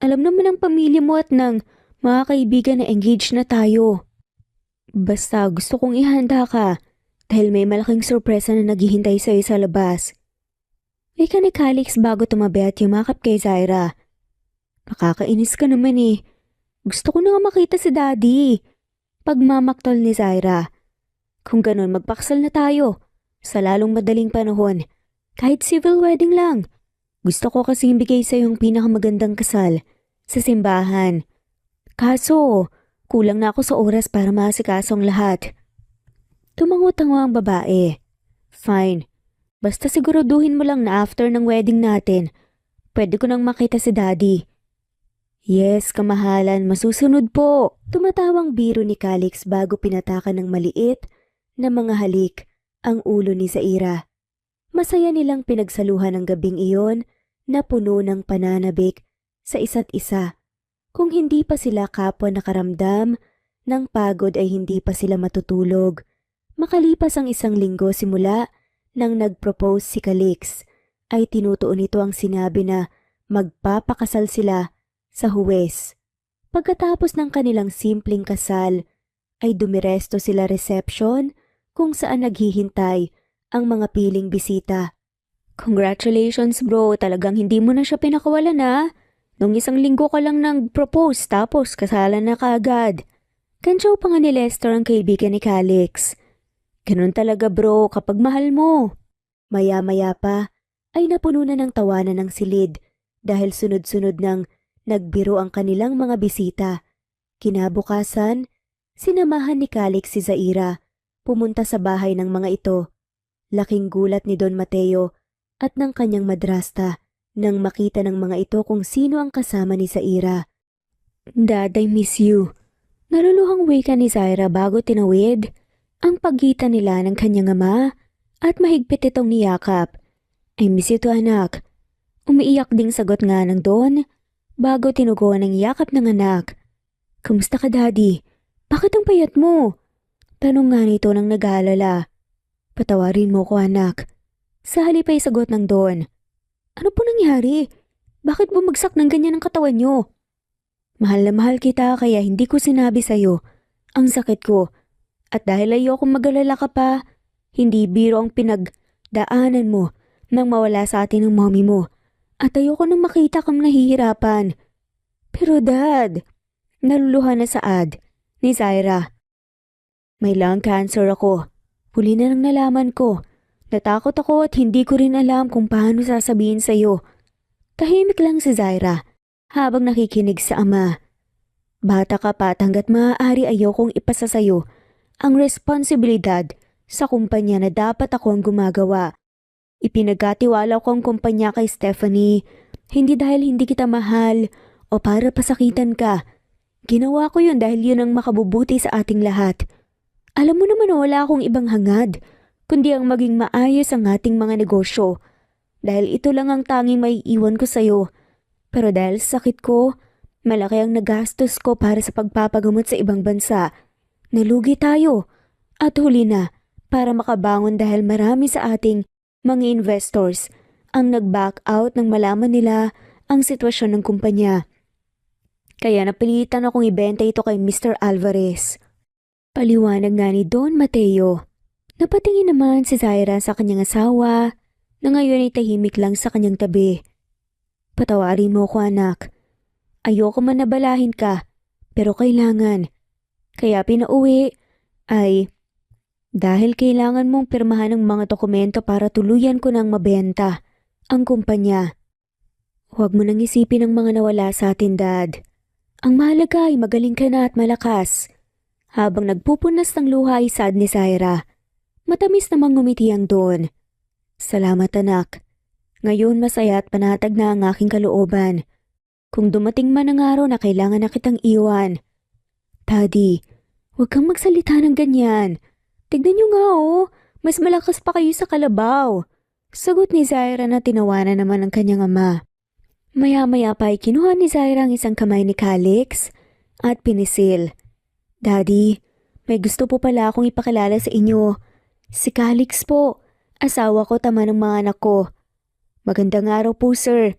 Alam naman ng pamilya mo at ng mga kaibigan na engaged na tayo. Basta gusto kong ihanda ka dahil may malaking sorpresa na naghihintay sa'yo sa labas. Ika ni Calix bago tumabi at yumakap kay Zaira. Nakakainis ka naman eh. Gusto ko na nga makita si Daddy. Pagmamaktol ni Zaira. Kung ganun magpakasal na tayo. Sa lalong madaling panahon. Kahit civil wedding lang. Gusto ko kasi bigay sa yung pinakamagandang kasal. Sa simbahan. Kaso, kulang na ako sa oras para maasikaso ang lahat. Tumango-tango ang babae. Fine. Basta siguraduhin mo lang na after ng wedding natin, pwede ko nang makita si Daddy. Yes, kamahalan, masusunod po. Tumatawang biro ni Calix bago pinatakan ng maliit na mga halik ang ulo ni Zaira. Masaya nilang pinagsaluhan ang gabing iyon na puno ng pananabik sa isa't isa. Kung hindi pa sila kapwa nakaramdam ng pagod ay hindi pa sila matutulog. Makalipas ang 1 linggo simula nang nag-propose si Calix, ay tinutuon nito ang sinabi na magpapakasal sila sa Huwes. Pagkatapos ng kanilang simpleng kasal, ay dumiresto sila reception kung saan naghihintay ang mga piling bisita. Congratulations bro, talagang hindi mo na siya pinakawalan na. Nung 1 linggo ka lang nag-propose tapos kasalan na kaagad. Kantsaw pa nga ni Lester ang kaibigan ni Calix. Ganun talaga bro kapag mahal mo. Maya-maya pa ay napuno na ng tawanan ng silid dahil sunod-sunod nang nagbiro ang kanilang mga bisita. Kinabukasan, sinamahan ni Calix si Zaira pumunta sa bahay ng mga ito. Laking gulat ni Don Mateo at ng kanyang madrasta nang makita ng mga ito kung sino ang kasama ni Zaira. Dad, I miss you. Naluluhang wika ni Zaira bago tinawid ang pagitan nila ng kanyang ama at mahigpit itong niyakap. I miss you too anak. Umiiyak ding sagot nga ng Don bago tinuguan ng yakap ng anak. Kamusta ka daddy? Bakit ang payat mo? Tanong nga nito nang nag-aalala. Patawarin mo ko anak. Sa halip ay sagot ng Don. Ano po nangyari? Bakit bumagsak ng ganyan ang katawan nyo? Mahal na mahal kita kaya hindi ko sinabi sa'yo. Ang sakit ko. At dahil ayokong mag-alala ka pa, hindi biro ang pinagdaanan mo nang mawala sa atin ng mommy mo. At ayoko nang makita kang nahihirapan. Pero dad, naluluhan na saad ni Zaira. May lung cancer ako. Huli na nang nalaman ko. Natakot ako at hindi ko rin alam kung paano sasabihin sa'yo. Tahimik lang si Zaira habang nakikinig sa ama. Bata ka pa at hanggat maaari ayokong ipasa sa'yo ang responsibilidad sa kumpanya na dapat ako ang gumagawa. Ipinagkatiwala ko ang kumpanya kay Stephanie, hindi dahil hindi kita mahal o para pasakitan ka. Ginawa ko yun dahil yun ang makabubuti sa ating lahat. Alam mo naman na wala akong ibang hangad, kundi ang maging maayos ang ating mga negosyo. Dahil ito lang ang tanging may iwan ko sa'yo. Pero dahil sa sakit ko, malaki ang nagastos ko para sa pagpapagamot sa ibang bansa. Nalugi tayo. At huli na, para makabangon dahil marami sa ating mga investors ang nag-back out nang malaman nila ang sitwasyon ng kumpanya. Kaya napilitan akong ibenta ito kay Mr. Alvarez. Paliwanag nga ni Don Mateo. Napatingin naman si Zaira sa kanyang asawa na ngayon ay tahimik lang sa kanyang tabi. Patawarin mo ko anak. Ayoko man nabalahin ka, pero kailangan. Kaya pinauwi ay dahil kailangan mong pirmahan ng mga dokumento para tuluyan ko nang mabenta ang kumpanya. Huwag mo nang isipin ang mga nawala sa atin, Dad. Ang mahalaga ay magaling ka na at malakas. Habang nagpupunas ng luha ay sad ni Zaira. Matamis namang ngumiti ang Don. Salamat anak. Ngayon masaya at panatag na ang aking kalooban. Kung dumating man ang araw na kailangan na kitang iwan. Daddy, huwag kang magsalita ng ganyan. Tignan niyo nga oh, mas malakas pa kayo sa kalabaw. Sagot ni Zaira na tinawanan naman ang kanyang ama. Maya-maya pa ay kinuha ni Zaira ang isang kamay ni Calix at pinisil. Daddy, may gusto po pala akong ipakilala sa inyo. Si Calix po, asawa ko tama ng mga anak ko. Magandang araw po sir.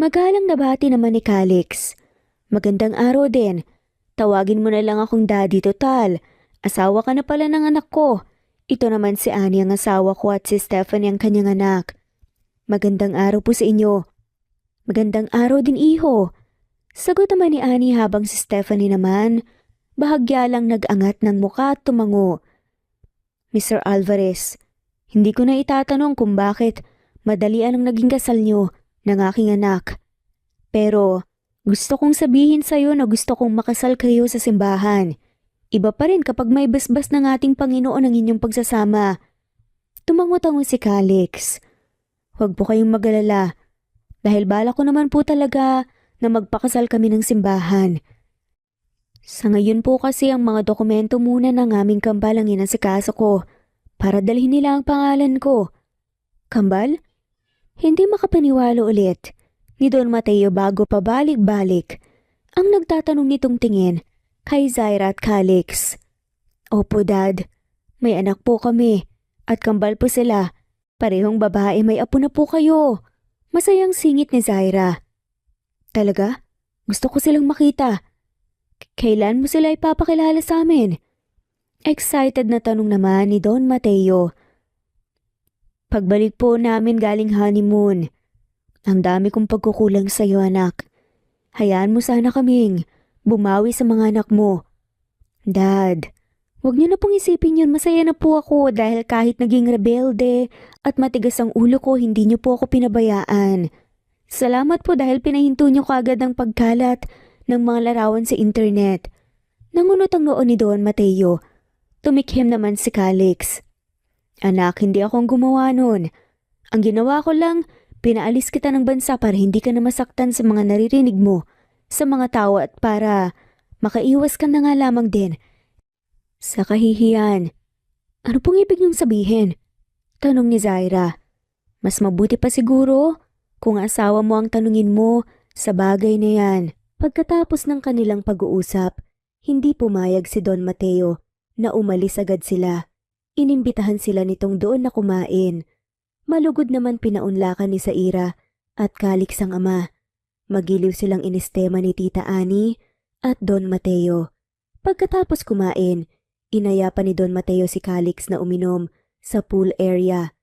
Magalang nabati naman ni Calix. Magandang araw din. Tawagin mo na lang akong daddy total. Asawa ka na pala ng anak ko. Ito naman si Annie ang asawa ko at si Stephanie ang kanyang anak. Magandang araw po sa inyo. Magandang araw din iho. Sagot naman ni Annie habang si Stephanie naman bahagya lang nag-angat ng muka at tumango. Mr. Alvarez, hindi ko na itatanong kung bakit madalian ang naging kasal niyo ng aking anak. Pero gusto kong sabihin sa'yo na gusto kong makasal kayo sa simbahan. Iba pa rin kapag may basbas ng ating Panginoon ang inyong pagsasama. Tumango-tango si Calix. Huwag po kayong mag-alala dahil bala ko naman po talaga na magpakasal kami ng simbahan. Sa ngayon po kasi ang mga dokumento muna ng aming kambal ang inasikaso ko para dalhin nila ang pangalan ko. Kambal? Hindi makapaniwala ulit ni Don Mateo bago pabalik-balik ang nagtatanong nitong tingin kay Zaira at Calix. Opo, Dad. May anak po kami at kambal po sila. Parehong babae, may apo na po kayo. Masayang singit ni Zaira. Talaga? Gusto ko silang makita. Kailan mo sila ipapakilala sa amin? Excited na tanong naman ni Don Mateo. Pagbalik po namin galing honeymoon. Ang dami kong pagkukulang sa iyo, anak. Hayaan mo sana kaming bumawi sa mga anak mo. Dad, huwag niyo na pong isipin yun. Masaya na po ako dahil kahit naging rebelde at matigas ang ulo ko, hindi niyo po ako pinabayaan. Salamat po dahil pinahinto niyo kaagad ang pagkalat ng mga larawan sa internet. Nangunot ang noon ni Don Mateo. Tumikhim naman si Calix. Anak, hindi akong gumawa nun. Ang ginawa ko lang, pinaalis kita ng bansa para hindi ka na masaktan sa mga naririnig mo sa mga tao at para makaiwas ka na nga lamang din sa kahihiyan. Ano pong ibig niyong sabihin? Tanong ni Zaira. Mas mabuti pa siguro kung asawa mo ang tanungin mo sa bagay na yan. Pagkatapos ng kanilang pag-uusap, hindi pumayag si Don Mateo na umalis agad sila. Inimbitahan sila nitong doon na kumain. Malugod naman pinaunlakan ni Zaira at Calix ang ama. Magiliw silang inistema ni Tita Annie at Don Mateo. Pagkatapos kumain, inaya pa ni Don Mateo si Calix na uminom sa pool area.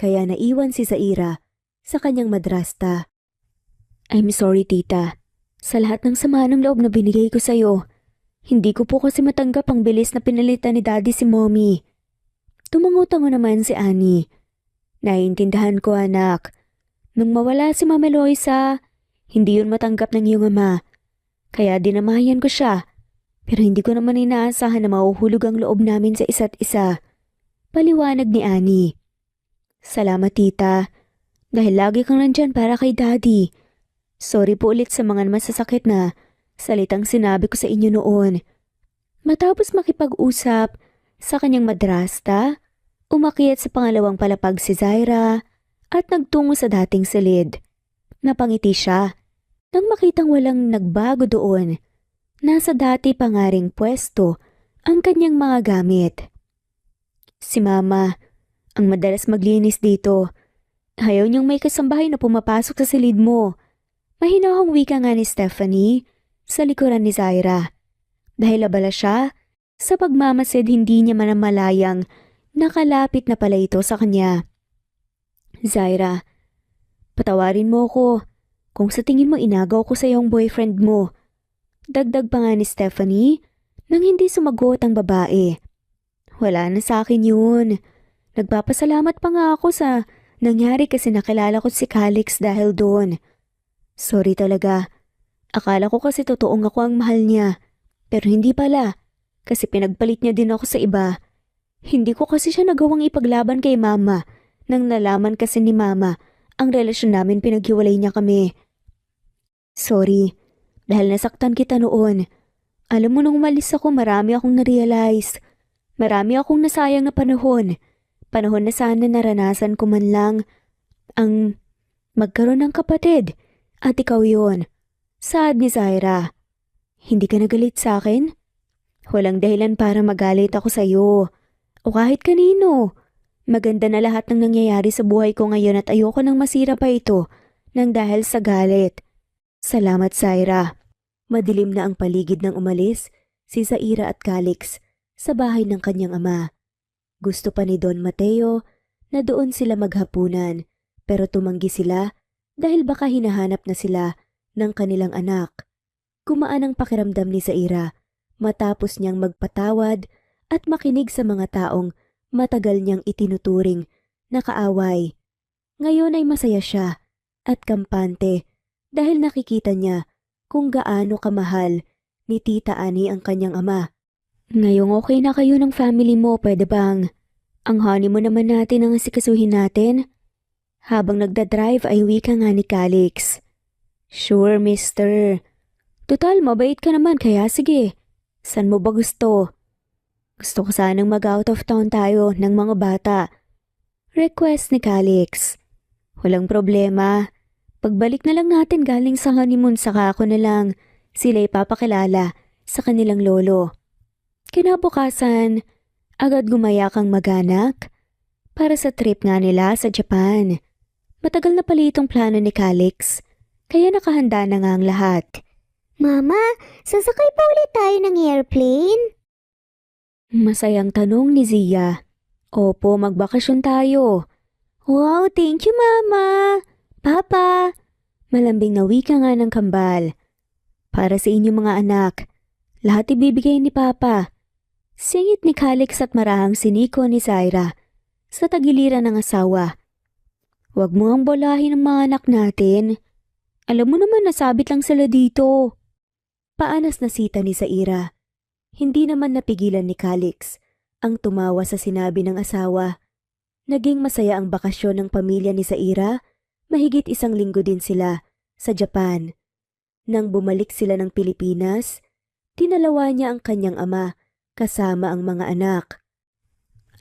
Kaya naiwan si Zaira sa kanyang madrasta. I'm sorry, Tita. Sa lahat ng sama ng loob na binigay ko sa'yo, hindi ko po kasi matanggap ang bilis na pinalitan ni Daddy si Mommy. Tumangutango naman si Annie. Naiintindihan ko, anak. Nung mawala si Mama Eloisa, hindi yun matanggap ng iyong ama. Kaya dinamayan ko siya. Pero hindi ko naman inaasahan na mahuhulog ang loob namin sa isa't isa. Paliwanag ni Annie. Salamat, Tita. Dahil lagi kang nandyan para kay Daddy. Sorry po ulit sa mga masasakit na salitang sinabi ko sa inyo noon. Matapos makipag-usap sa kanyang madrasta, umakyat sa pangalawang palapag si Zaira at nagtungo sa dating silid. Napangiti siya nang makitang walang nagbago doon. Nasa dati pangaring pwesto ang kanyang mga gamit. Si Mama, ang madalas maglinis dito. Ayaw niyang may kasambahay na pumapasok sa silid mo. Mahinahong wika nga ni Stephanie sa likuran ni Zaira. Dahil abala siya, sa pagmamasid hindi niya manamalayang nakalapit na pala ito sa kanya. Zaira, patawarin mo ako kung sa tingin mo inagaw ko sa iyong boyfriend mo. Dagdag pa nga ni Stephanie nang hindi sumagot ang babae. Wala na sa akin yun. Nagpapasalamat pa nga ako sa nangyari kasi nakilala ko si Calix dahil doon. Sorry talaga. Akala ko kasi totoong ako ang mahal niya. Pero hindi pala. Kasi pinagpalit niya din ako sa iba. Hindi ko kasi siya nagawang ipaglaban kay Mama. Nang nalaman kasi ni Mama ang relasyon namin, pinaghiwalay niya kami. Sorry. Dahil nasaktan kita noon. Alam mo, nung umalis ako, marami akong na-realize. Marami akong nasayang na panahon. Panahon na sana naranasan ko man lang ang magkaroon ng kapatid. At ikaw yun. Saad ni Zaira. Hindi ka nagalit sa akin? Walang dahilan para magalit ako sa iyo. O kahit kanino. Maganda na lahat ng nangyayari sa buhay ko ngayon at ayoko nang masira pa ito nang dahil sa galit. Salamat, Zaira. Madilim na ang paligid nang umalis si Zaira at Calix sa bahay ng kanyang ama. Gusto pa ni Don Mateo na doon sila maghapunan pero tumanggi sila dahil baka hinahanap na sila ng kanilang anak. Gumaan ang pakiramdam ni Zaira matapos niyang magpatawad at makinig sa mga taong matagal niyang itinuturing na kaaway. Ngayon ay masaya siya at kampante dahil nakikita niya kung gaano kamahal ni Tita Annie ang kanyang ama. Ngayong okay na kayo ng family mo, pwede bang ang honeymoon naman natin ang asikasuhin natin? Habang nagdadrive ay wika nga ni Calix. Sure, mister. Total, mabait ka naman kaya sige. San mo ba gusto? Gusto ko sanang mag-out of town tayo ng mga bata. Request ni Calix. Walang problema. Pagbalik na lang natin galing sa honeymoon saka ako na lang sila ipapakilala sa kanilang lolo. Kinabukasan, agad gumayak ang mag-anak para sa trip nga nila sa Japan. Matagal na pala itong plano ni Calix, kaya nakahanda na nga ang lahat. Mama, sasakay pa ulit tayo ng airplane? Masayang tanong ni Zia. Opo, magbakasyon tayo. Wow, thank you mama! Papa! Malambing na wika nga ng kambal. Para sa inyong mga anak, lahat ibibigay ni Papa. Singit ni Calix at marahang siniko ni Zaira sa tagiliran ng asawa. Huwag mo ang bolahin ang mga anak natin. Alam mo naman nasabit lang sila dito. Paanas na sita ni Zaira. Hindi naman napigilan ni Calix ang tumawa sa sinabi ng asawa. Naging masaya ang bakasyon ng pamilya ni Zaira. Mahigit 1 linggo din sila sa Japan. Nang bumalik sila ng Pilipinas, tinalawa niya ang kanyang ama kasama ang mga anak.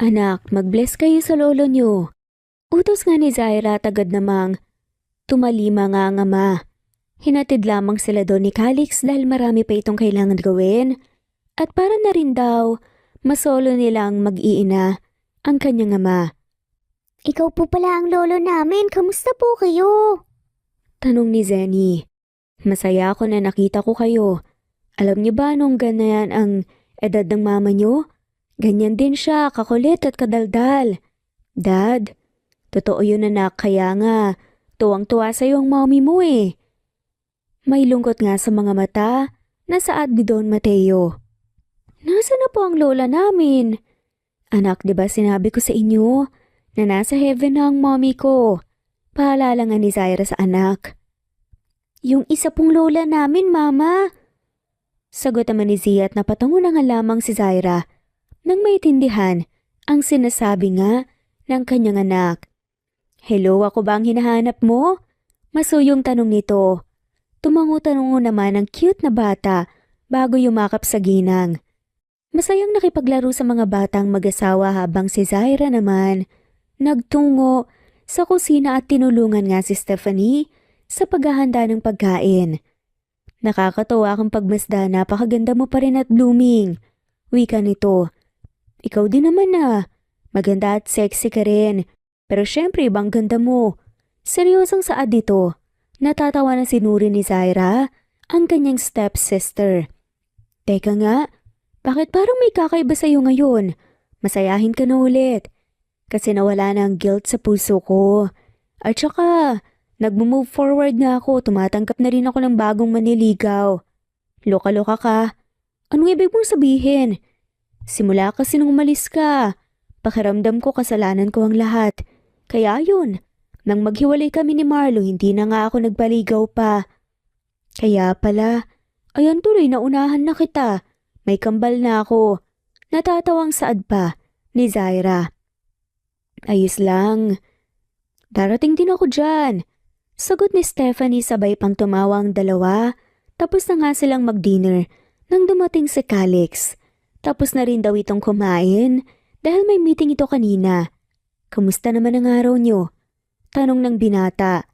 Anak, mag-bless kayo sa lolo niyo. Utos nga ni Zaira at agad namang tumalima nga ang ama. Hinatid lamang sila doon ni Calix dahil marami pa itong kailangan gawin. At para na rin daw, masolo nilang mag-iina ang kanyang ama. Ikaw po pala ang lolo namin. Kamusta po kayo? Tanong ni Zenny. Masaya ako na nakita ko kayo. Alam niyo ba nung ganyan ang edad ng mama niyo? Ganyan din siya, kakulit at kadaldal. Dad, totoo yun anak, kaya nga, tuwang-tuwa sa'yo ang mommy mo eh. May lungkot nga sa mga mata na saad ni Don Mateo. Nasaan na po ang lola namin? Anak, di ba sinabi ko sa inyo na nasa heaven na ang mommy ko? Paalala nga ni Zaira sa anak. Yung isa pong lola namin, mama. Sagot naman ni Zia at napatungo na nga lamang si Zaira nang maintindihan ang sinasabi nga ng kanyang anak. Hello, ako ba ang hinahanap mo? Masuyong tanong nito. Tumango-tanongo naman ang cute na bata bago yumakap sa ginang. Masayang nakipaglaro sa mga batang mag-asawa habang si Zaira naman nagtungo sa kusina at tinulungan nga si Stephanie sa paghahanda ng pagkain. Nakakatawa kang pagmasda, napakaganda mo pa rin at blooming. Wika nito. Ikaw din naman na. Maganda at sexy ka rin. Pero syempre ibang ganda mo. Seryosong saad nito. Natatawa na sinuri ni Zaira ang kanyang stepsister. Teka nga, bakit parang may kakaiba sa'yo ngayon? Masayahin ka na ulit. Kasi nawala na ang guilt sa puso ko. At saka, nag-move forward na ako, tumatanggap na rin ako ng bagong maniligaw. Loka-loka ka. Anong ibig mong sabihin? Simula kasi nung umalis ka, pakiramdam ko kasalanan ko ang lahat. Kaya yun, nang maghiwalay kami ni Marlo, hindi na nga ako nagpaligaw pa. Kaya pala, ayan tuloy naunahan na kita. May kambal na ako. Natatawang saad pa ni Zaira. Ayos lang. Darating din ako dyan. Sagot ni Stephanie sabay pang tumawa ang dalawa. Tapos na nga silang mag-dinner nang dumating si Calix. Tapos na rin daw itong kumain dahil may meeting ito kanina. Kamusta naman ang araw nyo? Tanong ng binata.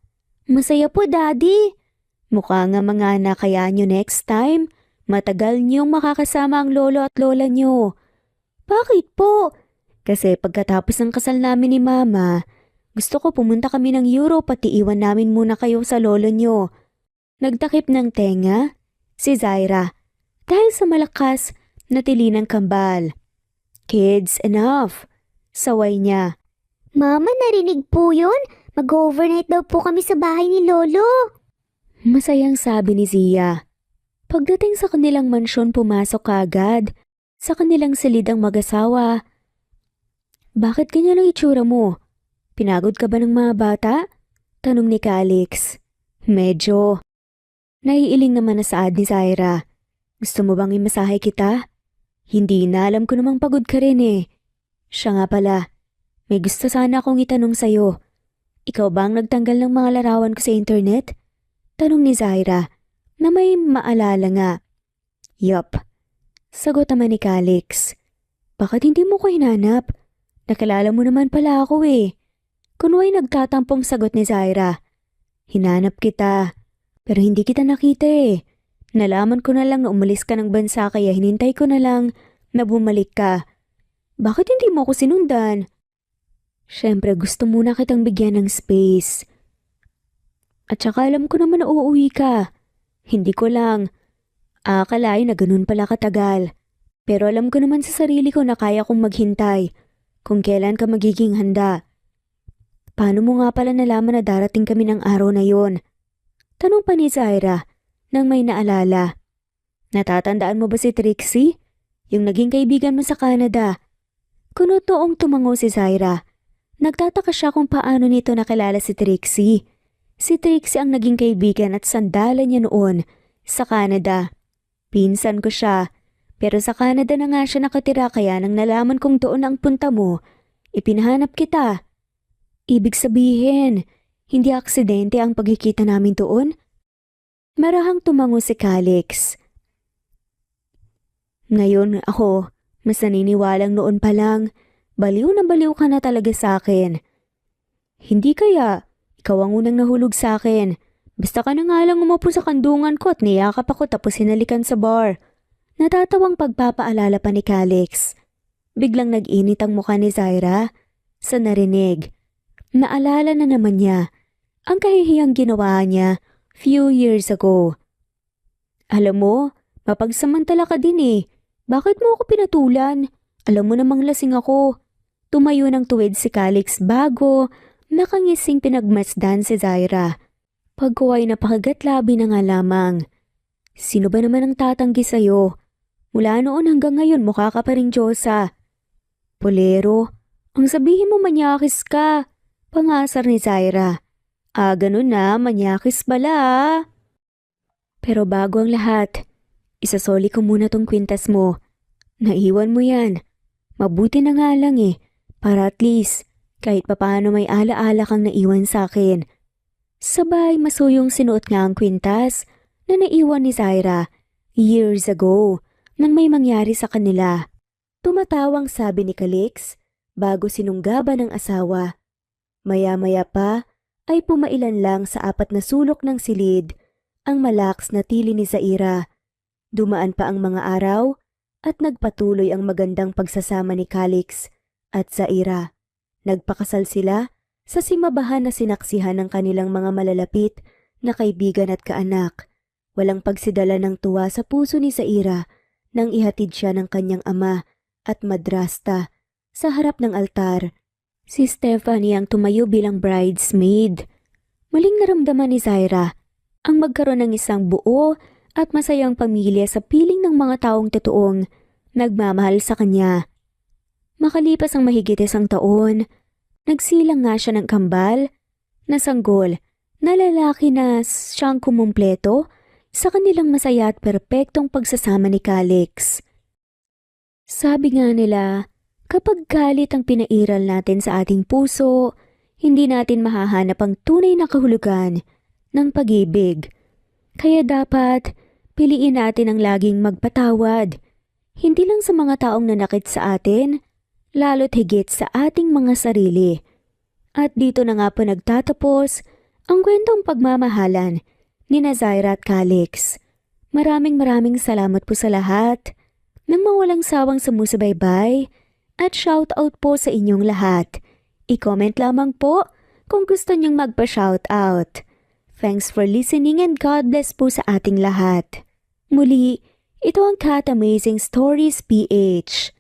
Masaya po, Daddy. Mukha nga mga anak kaya nyo next time. Matagal niyong makakasama ang lolo at lola nyo. Bakit po? Kasi pagkatapos ng kasal namin ni Mama, gusto ko pumunta kami ng Europe at iiwan namin muna kayo sa lolo nyo. Nagtakip ng tenga si Zaira dahil sa malakas na tili ng kambal. Kids, enough. Saway niya. Mama, narinig po yun? Mag-overnight daw po kami sa bahay ni Lolo. Masayang sabi ni Zia. Pagdating sa kanilang mansyon pumasok kaagad sa kanilang silid ang mag-asawa. Bakit ganyan ang itsura mo? Pinagod ka ba ng mga bata? Tanong ni Calix. Medyo. Naiiling naman na saad ni Zaira. Gusto mo bang imasahe kita? Hindi na, alam ko namang pagod ka rin eh. Siya nga pala, may gusto sana akong itanong sa'yo. Ikaw ba ang nagtanggal ng mga larawan ko sa internet? Tanong ni Zaira na may maalala nga. Yup. Sagot naman ni Calix. Bakit hindi mo ko hinanap? Nakilala mo naman pala ako eh. Kunwa'y nagtatampong sagot ni Zaira. Hinanap kita, pero hindi kita nakita eh. Nalaman ko na lang na umalis ka ng bansa kaya hinintay ko na lang na bumalik ka. Bakit hindi mo ako sinundan? Siyempre gusto muna kitang bigyan ng space. At saka alam ko naman na uuwi ka. Hindi ko lang. Akalain na ganun pala katagal. Pero alam ko naman sa sarili ko na kaya kong maghintay kung kailan ka magiging handa. Paano mo nga pala nalaman na darating kami ng araw na yon? Tanong pa ni Zaira nang may naalala. Natatandaan mo ba si Trixie? Yung naging kaibigan mo sa Canada. Kunutoong tumango si Zaira. Nagtataka siya kung paano nito nakilala si Trixie. Si Trixie ang naging kaibigan at sandalan niya noon sa Canada. Pinsan ko siya, pero sa Canada na nga siya nakatira kaya nang nalaman kong doon ang punta mo, ipinahanap kita. Ibig sabihin, hindi aksidente ang pagkikita namin doon? Marahang tumango si Calix. Ngayon ako, mas naniniwalang noon pa lang, baliw na baliw ka na talaga sa akin. Hindi kaya, ikaw ang unang nahulog sa akin. Basta ka na nga lang umupo sa kandungan ko at niyakap ako tapos hinalikan sa bar. Natatawang pagpapaalala pa ni Calix. Biglang nag-init ang mukha ni Zaira sa narinig. Naalala na naman niya ang kahihiyang ginawa niya few years ago. Alam mo, mapagsamantala ka din eh. Bakit mo ako pinatulan? Alam mo namang lasing ako. Tumayo ng tuwid si Calix bago nakangising pinagmasdan si Zaira. Pagkuwa'y napakagatlabi na nga lamang. Sino ba naman ang tatanggi sa'yo? Mula noon hanggang ngayon mukha ka pa rin Diyosa. Polero, ang sabihin mo manyakis ka. Pangasar ni Zaira. Ganun na, manyakis pala. Pero bago ang lahat, isasoli ko muna tong kwintas mo. Naiwan mo yan. Mabuti na nga lang eh, para at least kahit papaano may alaala kang naiwan sa akin. Sabay masuyong sinuot nga ang kwintas na naiwan ni Zaira years ago nang may mangyari sa kanila. Tumatawang sabi ni Calix bago sinunggaban ng asawa. Maya-maya pa ay pumailan lang sa 4 na sulok ng silid ang malaks na tili ni Zaira. Dumaan pa ang mga araw at nagpatuloy ang magandang pagsasama ni Calix at Zaira. Nagpakasal sila sa simabahan na sinaksihan ng kanilang mga malalapit na kaibigan at kaanak. Walang pagsidala ng tuwa sa puso ni Zaira nang ihatid siya ng kanyang ama at madrasta sa harap ng altar. Si Stephanie ang tumayo bilang bridesmaid. Muling naramdaman ni Zaira ang magkaroon ng isang buo at masayang pamilya sa piling ng mga taong totoong nagmamahal sa kanya. Makalipas ang mahigit 1 taon, nagsilang nga siya ng kambal na sanggol na lalaki na siyang kumumpleto sa kanilang masaya at perpektong pagsasama ni Calix. Sabi nga nila, kapag galit ang pinairal natin sa ating puso, hindi natin mahahanap ang tunay na kahulugan ng pag-ibig. Kaya dapat piliin natin ang laging magpatawad, hindi lang sa mga taong nanakit sa atin, lalo't higit sa ating mga sarili. At dito na nga po nagtatapos ang kwentong pagmamahalan ni Zaira at Calix. Maraming salamat po sa lahat ng mawalang sawang sumusubaybay at shoutout po sa inyong lahat. I-comment lamang po kung gusto niyong magpa-shoutout. Thanks for listening and God bless po sa ating lahat. Muli, ito ang Cat Amazing Stories PH.